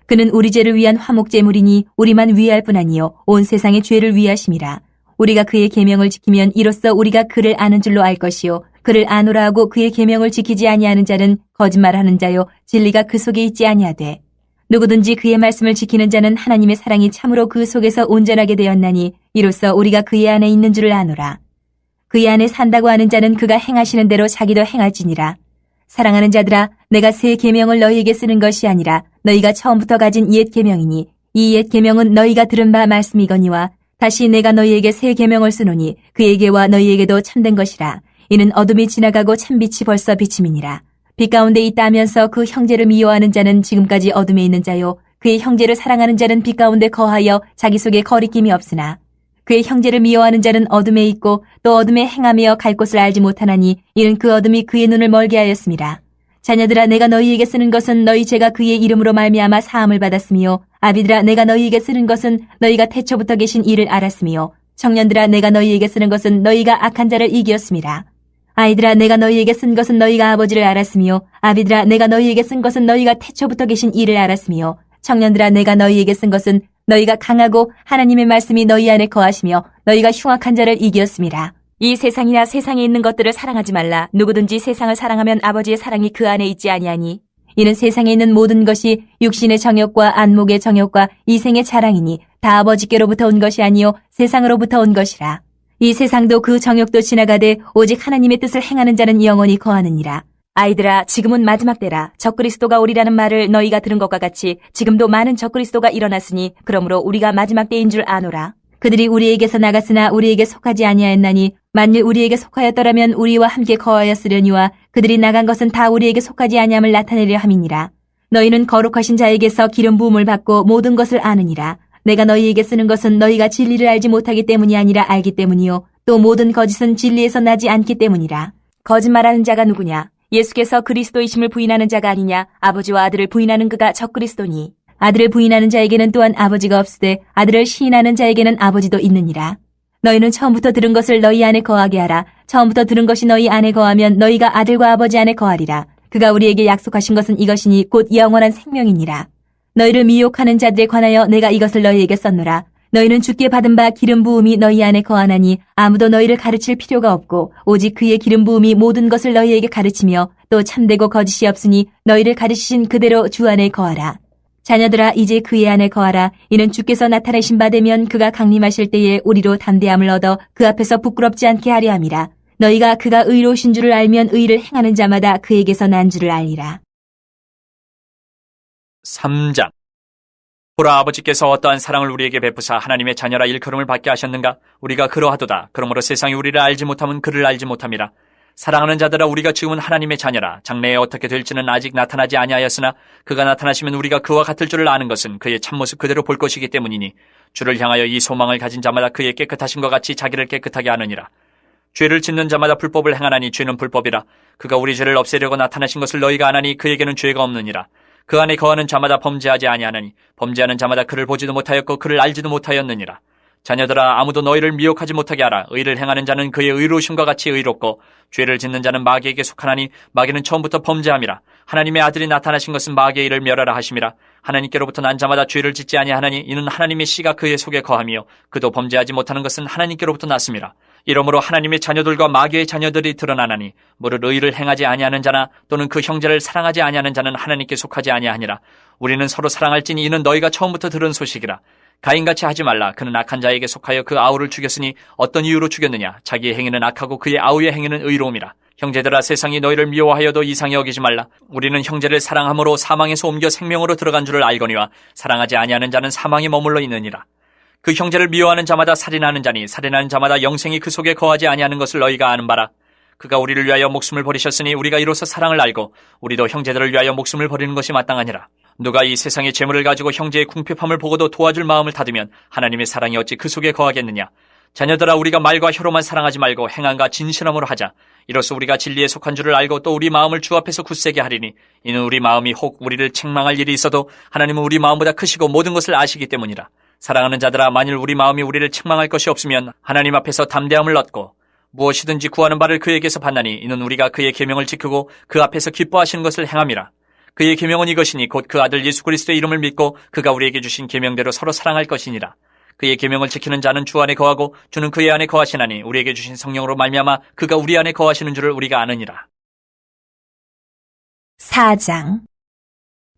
그는 우리 죄를 위한 화목제물이니 우리만 위할 뿐 아니요 온 세상의 죄를 위하심이라. 우리가 그의 계명을 지키면 이로써 우리가 그를 아는 줄로 알 것이요 그를 아노라 하고 그의 계명을 지키지 아니하는 자는 거짓말하는 자요 진리가 그 속에 있지 아니하되 누구든지 그의 말씀을 지키는 자는 하나님의 사랑이 참으로 그 속에서 온전하게 되었나니 이로써 우리가 그의 안에 있는 줄을 아노라. 그의 안에 산다고 하는 자는 그가 행하시는 대로 자기도 행할지니라. 사랑하는 자들아, 내가 새 계명을 너희에게 쓰는 것이 아니라 너희가 처음부터 가진 옛 계명이니 이 옛 계명은 너희가 들은 바 말씀이거니와 다시 내가 너희에게 새 계명을 쓰노니 그에게와 너희에게도 참된 것이라. 이는 어둠이 지나가고 참빛이 벌써 비침이니라. 빛 가운데 있다 하면서 그 형제를 미워하는 자는 지금까지 어둠에 있는 자요 그의 형제를 사랑하는 자는 빛 가운데 거하여 자기 속에 거리낌이 없으나 그의 형제를 미워하는 자는 어둠에 있고 또 어둠에 행하며 갈 곳을 알지 못하나니 이는 그 어둠이 그의 눈을 멀게 하였습니다. 자녀들아, 내가 너희에게 쓰는 것은 너희 죄가 그의 이름으로 말미암아 사함을 받았으며 아비들아, 내가 너희에게 쓰는 것은 너희가 태초부터 계신 이를 알았으며 청년들아, 내가 너희에게 쓰는 것은 너희가 악한 자를 이기었습니다. 아이들아, 내가 너희에게 쓴 것은 너희가 아버지를 알았으며 아비들아, 내가 너희에게 쓴 것은 너희가 태초부터 계신 이를 알았으며 청년들아, 내가 너희에게 쓴 것은 너희가 강하고 하나님의 말씀이 너희 안에 거하시며 너희가 흉악한 자를 이기었습니다. 이 세상이나 세상에 있는 것들을 사랑하지 말라. 누구든지 세상을 사랑하면 아버지의 사랑이 그 안에 있지 아니하니 이는 세상에 있는 모든 것이 육신의 정욕과 안목의 정욕과 이생의 자랑이니 다 아버지께로부터 온 것이 아니요 세상으로부터 온 것이라. 이 세상도 그 정욕도 지나가되 오직 하나님의 뜻을 행하는 자는 영원히 거하느니라. 아이들아, 지금은 마지막 때라. 적그리스도가 오리라는 말을 너희가 들은 것과 같이 지금도 많은 적그리스도가 일어났으니 그러므로 우리가 마지막 때인 줄 아노라. 그들이 우리에게서 나갔으나 우리에게 속하지 아니하였나니 만일 우리에게 속하였더라면 우리와 함께 거하였으려니와 그들이 나간 것은 다 우리에게 속하지 아니함을 나타내려 함이니라. 너희는 거룩하신 자에게서 기름 부음을 받고 모든 것을 아느니라. 내가 너희에게 쓰는 것은 너희가 진리를 알지 못하기 때문이 아니라 알기 때문이요 또 모든 거짓은 진리에서 나지 않기 때문이라. 거짓말하는 자가 누구냐? 예수께서 그리스도이심을 부인하는 자가 아니냐? 아버지와 아들을 부인하는 그가 적그리스도니 아들을 부인하는 자에게는 또한 아버지가 없으되 아들을 시인하는 자에게는 아버지도 있느니라. 너희는 처음부터 들은 것을 너희 안에 거하게 하라. 처음부터 들은 것이 너희 안에 거하면 너희가 아들과 아버지 안에 거하리라. 그가 우리에게 약속하신 것은 이것이니 곧 영원한 생명이니라. 너희를 미혹하는 자들에 관하여 내가 이것을 너희에게 썼노라. 너희는 주께 받은 바 기름 부음이 너희 안에 거하나니 아무도 너희를 가르칠 필요가 없고 오직 그의 기름 부음이 모든 것을 너희에게 가르치며 또 참되고 거짓이 없으니 너희를 가르치신 그대로 주 안에 거하라. 자녀들아, 이제 그의 안에 거하라. 이는 주께서 나타내신 바 되면 그가 강림하실 때에 우리로 담대함을 얻어 그 앞에서 부끄럽지 않게 하려 함이라. 너희가 그가 의로우신 줄을 알면 의를 행하는 자마다 그에게서 난 줄을 알리라. 3장. 보라, 아버지께서 어떠한 사랑을 우리에게 베푸사 하나님의 자녀라 일컬음을 받게 하셨는가? 우리가 그러하도다. 그러므로 세상이 우리를 알지 못하면 그를 알지 못함이라. 사랑하는 자들아, 우리가 지금은 하나님의 자녀라. 장래에 어떻게 될지는 아직 나타나지 아니하였으나 그가 나타나시면 우리가 그와 같을 줄을 아는 것은 그의 참모습 그대로 볼 것이기 때문이니 주를 향하여 이 소망을 가진 자마다 그의 깨끗하신 것 같이 자기를 깨끗하게 하느니라. 죄를 짓는 자마다 불법을 행하나니 죄는 불법이라. 그가 우리 죄를 없애려고 나타나신 것을 너희가 아나니 그에게는 죄가 없느니라. 그 안에 거하는 자마다 범죄하지 아니하느니 범죄하는 자마다 그를 보지도 못하였고 그를 알지도 못하였느니라. 자녀들아, 아무도 너희를 미혹하지 못하게 하라. 의를 행하는 자는 그의 의로우심과 같이 의롭고 죄를 짓는 자는 마귀에게 속하나니 마귀는 처음부터 범죄함이라. 하나님의 아들이 나타나신 것은 마귀의 일을 멸하라 하심이라. 하나님께로부터 난 자마다 죄를 짓지 아니하나니 이는 하나님의 씨가 그의 속에 거하며 그도 범죄하지 못하는 것은 하나님께로부터 났음이라. 이러므로 하나님의 자녀들과 마귀의 자녀들이 드러나나니 무릇 의를 행하지 아니하는 자나 또는 그 형제를 사랑하지 아니하는 자는 하나님께 속하지 아니하니라. 우리는 서로 사랑할지니 이는 너희가 처음부터 들은 소식이라. 가인같이 하지 말라. 그는 악한 자에게 속하여 그 아우를 죽였으니 어떤 이유로 죽였느냐. 자기의 행위는 악하고 그의 아우의 행위는 의로움이라. 형제들아, 세상이 너희를 미워하여도 이상히 여기지 말라. 우리는 형제를 사랑함으로 사망에서 옮겨 생명으로 들어간 줄을 알거니와 사랑하지 아니하는 자는 사망에 머물러 있느니라. 그 형제를 미워하는 자마다 살인하는 자니 살인하는 자마다 영생이 그 속에 거하지 아니하는 것을 너희가 아는 바라. 그가 우리를 위하여 목숨을 버리셨으니 우리가 이로써 사랑을 알고 우리도 형제들을 위하여 목숨을 버리는 것이 마땅하니라. 누가 이 세상의 재물을 가지고 형제의 궁핍함을 보고도 도와줄 마음을 닫으면 하나님의 사랑이 어찌 그 속에 거하겠느냐. 자녀들아, 우리가 말과 혀로만 사랑하지 말고 행함과 진실함으로 하자. 이로써 우리가 진리에 속한 줄을 알고 또 우리 마음을 주 앞에서 굳세게 하리니 이는 우리 마음이 혹 우리를 책망할 일이 있어도 하나님은 우리 마음보다 크시고 모든 것을 아시기 때문이라. 사랑하는 자들아, 만일 우리 마음이 우리를 책망할 것이 없으면 하나님 앞에서 담대함을 얻고 무엇이든지 구하는 바를 그에게서 받나니 이는 우리가 그의 계명을 지키고 그 앞에서 기뻐하시는 것을 행함이라. 그의 계명은 이것이니 곧 그 아들 예수 그리스도의 이름을 믿고 그가 우리에게 주신 계명대로 서로 사랑할 것이니라. 그의 계명을 지키는 자는 주 안에 거하고 주는 그의 안에 거하시나니 우리에게 주신 성령으로 말미암아 그가 우리 안에 거하시는 줄을 우리가 아느니라. 4장.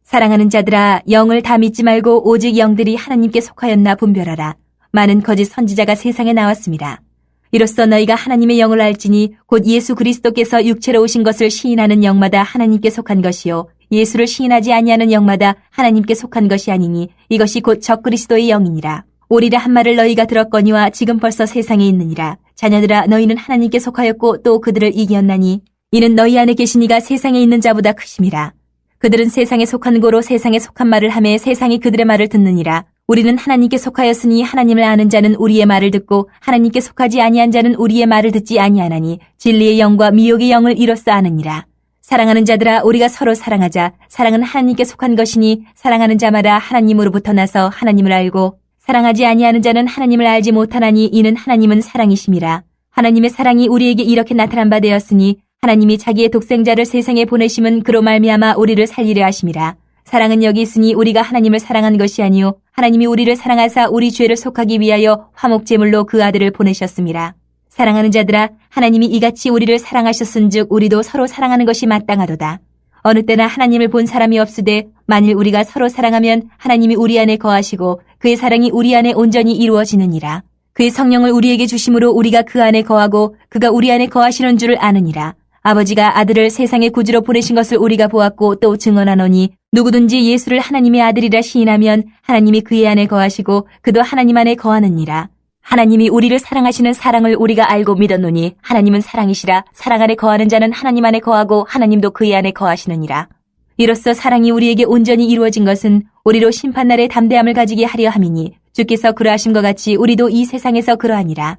사랑하는 자들아, 영을 다 믿지 말고 오직 영들이 하나님께 속하였나 분별하라. 많은 거짓 선지자가 세상에 나왔습니다. 이로써 너희가 하나님의 영을 알지니 곧 예수 그리스도께서 육체로 오신 것을 시인하는 영마다 하나님께 속한 것이요 예수를 시인하지 아니하는 영마다 하나님께 속한 것이 아니니 이것이 곧 적그리스도의 영이니라. 오리라 한 말을 너희가 들었거니와 지금 벌써 세상에 있느니라. 자녀들아, 너희는 하나님께 속하였고 또 그들을 이겼나니 이는 너희 안에 계신 이가 세상에 있는 자보다 크심이라. 그들은 세상에 속한 고로 세상에 속한 말을 하매 세상이 그들의 말을 듣느니라. 우리는 하나님께 속하였으니 하나님을 아는 자는 우리의 말을 듣고 하나님께 속하지 아니한 자는 우리의 말을 듣지 아니하나니 진리의 영과 미혹의 영을 이로써 아느니라. 사랑하는 자들아, 우리가 서로 사랑하자. 사랑은 하나님께 속한 것이니 사랑하는 자마다 하나님으로부터 나서 하나님을 알고 사랑하지 아니하는 자는 하나님을 알지 못하나니 이는 하나님은 사랑이심이라. 하나님의 사랑이 우리에게 이렇게 나타난 바 되었으니 하나님이 자기의 독생자를 세상에 보내심은 그로 말미암아 우리를 살리려 하심이라. 사랑은 여기 있으니 우리가 하나님을 사랑한 것이 아니요 하나님이 우리를 사랑하사 우리 죄를 속하기 위하여 화목제물로 그 아들을 보내셨습니다. 사랑하는 자들아, 하나님이 이같이 우리를 사랑하셨은즉 우리도 서로 사랑하는 것이 마땅하도다. 어느 때나 하나님을 본 사람이 없으되 만일 우리가 서로 사랑하면 하나님이 우리 안에 거하시고 그의 사랑이 우리 안에 온전히 이루어지느니라. 그의 성령을 우리에게 주심으로 우리가 그 안에 거하고 그가 우리 안에 거하시는 줄을 아느니라. 아버지가 아들을 세상의 구주로 보내신 것을 우리가 보았고 또 증언하노니 누구든지 예수를 하나님의 아들이라 시인하면 하나님이 그의 안에 거하시고 그도 하나님 안에 거하느니라. 하나님이 우리를 사랑하시는 사랑을 우리가 알고 믿었노니 하나님은 사랑이시라. 사랑 안에 거하는 자는 하나님 안에 거하고 하나님도 그의 안에 거하시느니라. 이로써 사랑이 우리에게 온전히 이루어진 것은 우리로 심판날에 담대함을 가지게 하려 함이니 주께서 그러하신 것 같이 우리도 이 세상에서 그러하니라.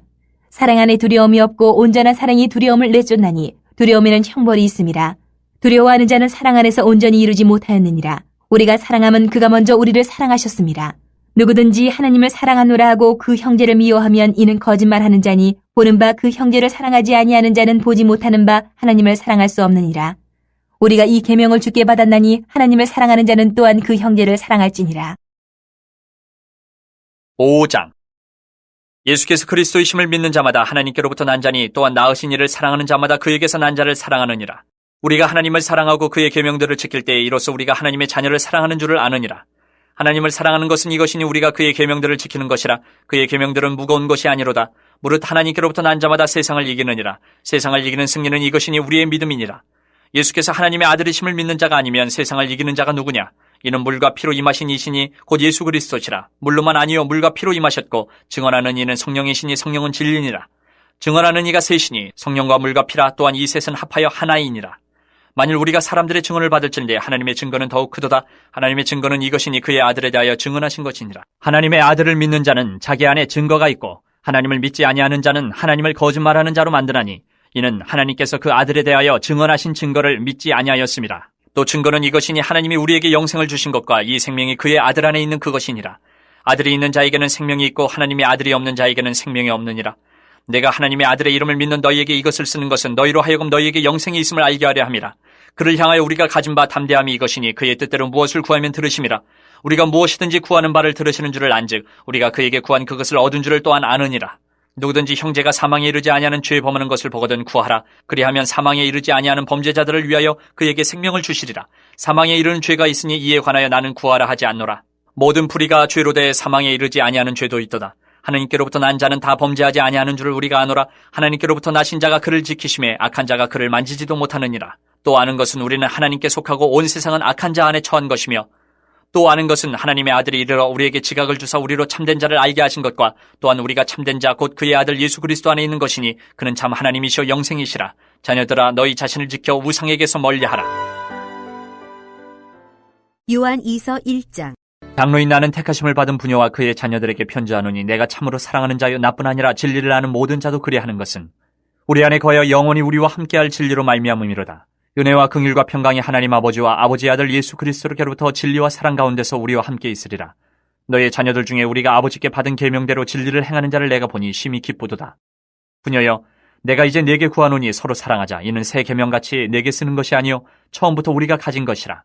사랑 안에 두려움이 없고 온전한 사랑이 두려움을 내쫓나니 두려움에는 형벌이 있음이라. 두려워하는 자는 사랑 안에서 온전히 이루지 못하였느니라. 우리가 사랑함은 그가 먼저 우리를 사랑하셨음이라. 누구든지 하나님을 사랑하노라 하고 그 형제를 미워하면 이는 거짓말하는 자니 보는 바 그 형제를 사랑하지 아니하는 자는 보지 못하는 바 하나님을 사랑할 수 없느니라. 우리가 이 계명을 주께 받았나니 하나님을 사랑하는 자는 또한 그 형제를 사랑할지니라. 5장. 예수께서 그리스도이심을 믿는 자마다 하나님께로부터 난 자니 또한 낳으신 이를 사랑하는 자마다 그에게서 난 자를 사랑하느니라. 우리가 하나님을 사랑하고 그의 계명들을 지킬 때에 이로써 우리가 하나님의 자녀를 사랑하는 줄을 아느니라. 하나님을 사랑하는 것은 이것이니 우리가 그의 계명들을 지키는 것이라. 그의 계명들은 무거운 것이 아니로다. 무릇 하나님께로부터 난 자마다 세상을 이기느니라. 세상을 이기는 승리는 이것이니 우리의 믿음이니라. 예수께서 하나님의 아들이심을 믿는 자가 아니면 세상을 이기는 자가 누구냐? 이는 물과 피로 임하신 이시니 곧 예수 그리스도시라. 물로만 아니요 물과 피로 임하셨고 증언하는 이는 성령이시니 성령은 진리니라. 증언하는 이가 셋이니 성령과 물과 피라. 또한 이 셋은 합하여 하나이니라. 만일 우리가 사람들의 증언을 받을진대 하나님의 증거는 더욱 크도다. 하나님의 증거는 이것이니 그의 아들에 대하여 증언하신 것이니라. 하나님의 아들을 믿는 자는 자기 안에 증거가 있고 하나님을 믿지 아니하는 자는 하나님을 거짓말하는 자로 만드나니 이는 하나님께서 그 아들에 대하여 증언하신 증거를 믿지 아니하였습니다. 또 증거는 이것이니 하나님이 우리에게 영생을 주신 것과 이 생명이 그의 아들 안에 있는 그것이니라. 아들이 있는 자에게는 생명이 있고 하나님의 아들이 없는 자에게는 생명이 없느니라. 내가 하나님의 아들의 이름을 믿는 너희에게 이것을 쓰는 것은 너희로 하여금 너희에게 영생이 있음을 알게 하려 함이라. 그를 향하여 우리가 가진 바 담대함이 이것이니 그의 뜻대로 무엇을 구하면 들으심이라. 우리가 무엇이든지 구하는 바를 들으시는 줄을 안즉 우리가 그에게 구한 그것을 얻은 줄을 또한 아느니라. 누구든지 형제가 사망에 이르지 아니하는 죄 범하는 것을 보거든 구하라. 그리하면 사망에 이르지 아니하는 범죄자들을 위하여 그에게 생명을 주시리라. 사망에 이르는 죄가 있으니 이에 관하여 나는 구하라 하지 않노라. 모든 불의가 죄로 대해 사망에 이르지 아니하는 죄도 있도다. 하나님께로부터 난 자는 다 범죄하지 아니하는 줄을 우리가 아노라. 하나님께로부터 나신 자가 그를 지키심에 악한 자가 그를 만지지도 못하느니라. 또 아는 것은 우리는 하나님께 속하고 온 세상은 악한 자 안에 처한 것이며 또 아는 것은 하나님의 아들이 이르러 우리에게 지각을 주사 우리로 참된 자를 알게 하신 것과 또한 우리가 참된 자 곧 그의 아들 예수 그리스도 안에 있는 것이니 그는 참 하나님이시오 영생이시라. 자녀들아 너희 자신을 지켜 우상에게서 멀리하라. 요한 2서 1장. 장로인 나는 택하심을 받은 부녀와 그의 자녀들에게 편지하노니 내가 참으로 사랑하는 자여 나뿐 아니라 진리를 아는 모든 자도 그리하는 것은 우리 안에 거하여 영원히 우리와 함께할 진리로 말미암음이로다. 은혜와 긍휼과 평강이 하나님 아버지와 아버지의 아들 예수 그리스도께로부터 진리와 사랑 가운데서 우리와 함께 있으리라. 너의 자녀들 중에 우리가 아버지께 받은 계명대로 진리를 행하는 자를 내가 보니 심히 기쁘도다. 부녀여, 내가 이제 네게 구하노니 서로 사랑하자. 이는 새 계명같이 네게 쓰는 것이 아니요 처음부터 우리가 가진 것이라.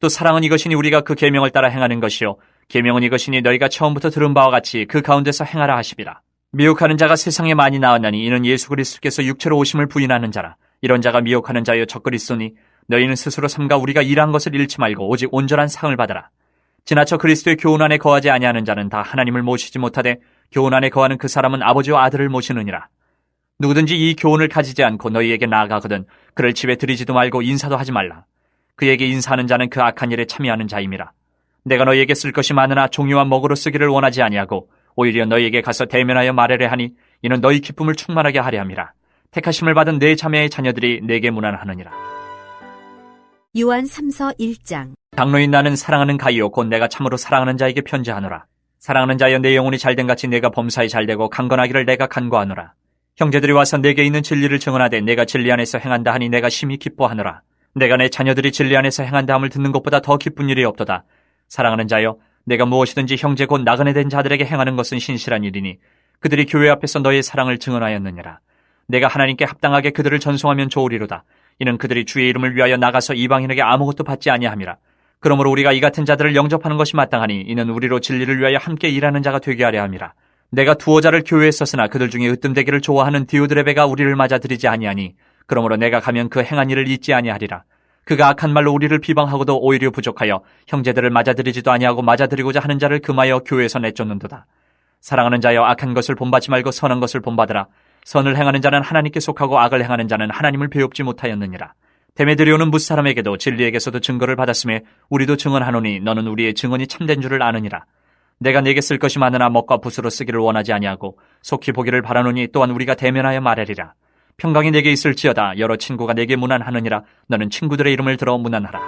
또 사랑은 이것이니 우리가 그 계명을 따라 행하는 것이요 계명은 이것이니 너희가 처음부터 들은 바와 같이 그 가운데서 행하라 하시비라. 미혹하는 자가 세상에 많이 나왔나니 이는 예수 그리스도께서 육체로 오심을 부인하는 자라. 이런 자가 미혹하는 자여 적그리스도니 너희는 스스로 삼가 우리가 일한 것을 잃지 말고 오직 온전한 상을 받아라. 지나쳐 그리스도의 교훈 안에 거하지 아니하는 자는 다 하나님을 모시지 못하되 교훈 안에 거하는 그 사람은 아버지와 아들을 모시느니라. 누구든지 이 교훈을 가지지 않고 너희에게 나아가거든 그를 집에 들이지도 말고 인사도 하지 말라. 그에게 인사하는 자는 그 악한 일에 참여하는 자임이라. 내가 너희에게 쓸 것이 많으나 종류와 먹으로 쓰기를 원하지 아니하고 오히려 너희에게 가서 대면하여 말하려 하니 이는 너희 기쁨을 충만하게 하려 함이라. 택하심을 받은 네 자매의 자녀들이 내게 문안하느니라. 요한 3서 1장. 장로인 나는 사랑하는 가이요 곧 내가 참으로 사랑하는 자에게 편지하노라. 사랑하는 자여 내 영혼이 잘된 같이 내가 범사에 잘되고 강건하기를 내가 간구하노라. 형제들이 와서 내게 있는 진리를 증언하되 내가 진리 안에서 행한다 하니 내가 심히 기뻐하노라. 내가 내 자녀들이 진리 안에서 행한다 함을 듣는 것보다 더 기쁜 일이 없도다. 사랑하는 자여, 내가 무엇이든지 형제 곧 나그네 된 자들에게 행하는 것은 신실한 일이니 그들이 교회 앞에서 너의 사랑을 증언하였느니라. 내가 하나님께 합당하게 그들을 전송하면 좋으리로다. 이는 그들이 주의 이름을 위하여 나가서 이방인에게 아무것도 받지 아니함이라. 그러므로 우리가 이 같은 자들을 영접하는 것이 마땅하니 이는 우리로 진리를 위하여 함께 일하는 자가 되게 하려 함이라. 내가 두어 자를 교회에 썼으나 그들 중에 으뜸되기를 좋아하는 디오드레베가 우리를 맞아들이지 아니하니 그러므로 내가 가면 그 행한 일을 잊지 아니하리라. 그가 악한 말로 우리를 비방하고도 오히려 부족하여 형제들을 맞아들이지도 아니하고 맞아들이고자 하는 자를 금하여 교회에서 내쫓는도다. 사랑하는 자여, 악한 것을 본받지 말고 선한 것을 본받으라. 선을 행하는 자는 하나님께 속하고 악을 행하는 자는 하나님을 배웁지 못하였느니라. 데메드리오는 무사람에게도 진리에게서도 증거를 받았음에 우리도 증언하노니 너는 우리의 증언이 참된 줄을 아느니라. 내가 네게 쓸 것이 많으나 먹과 붓으로 쓰기를 원하지 아니하고 속히 보기를 바라노니 또한 우리가 대면하여 말하리라. 평강이 내게 있을지어다. 여러 친구가 내게 문안하느니라. 너는 친구들의 이름을 들어 문안하라.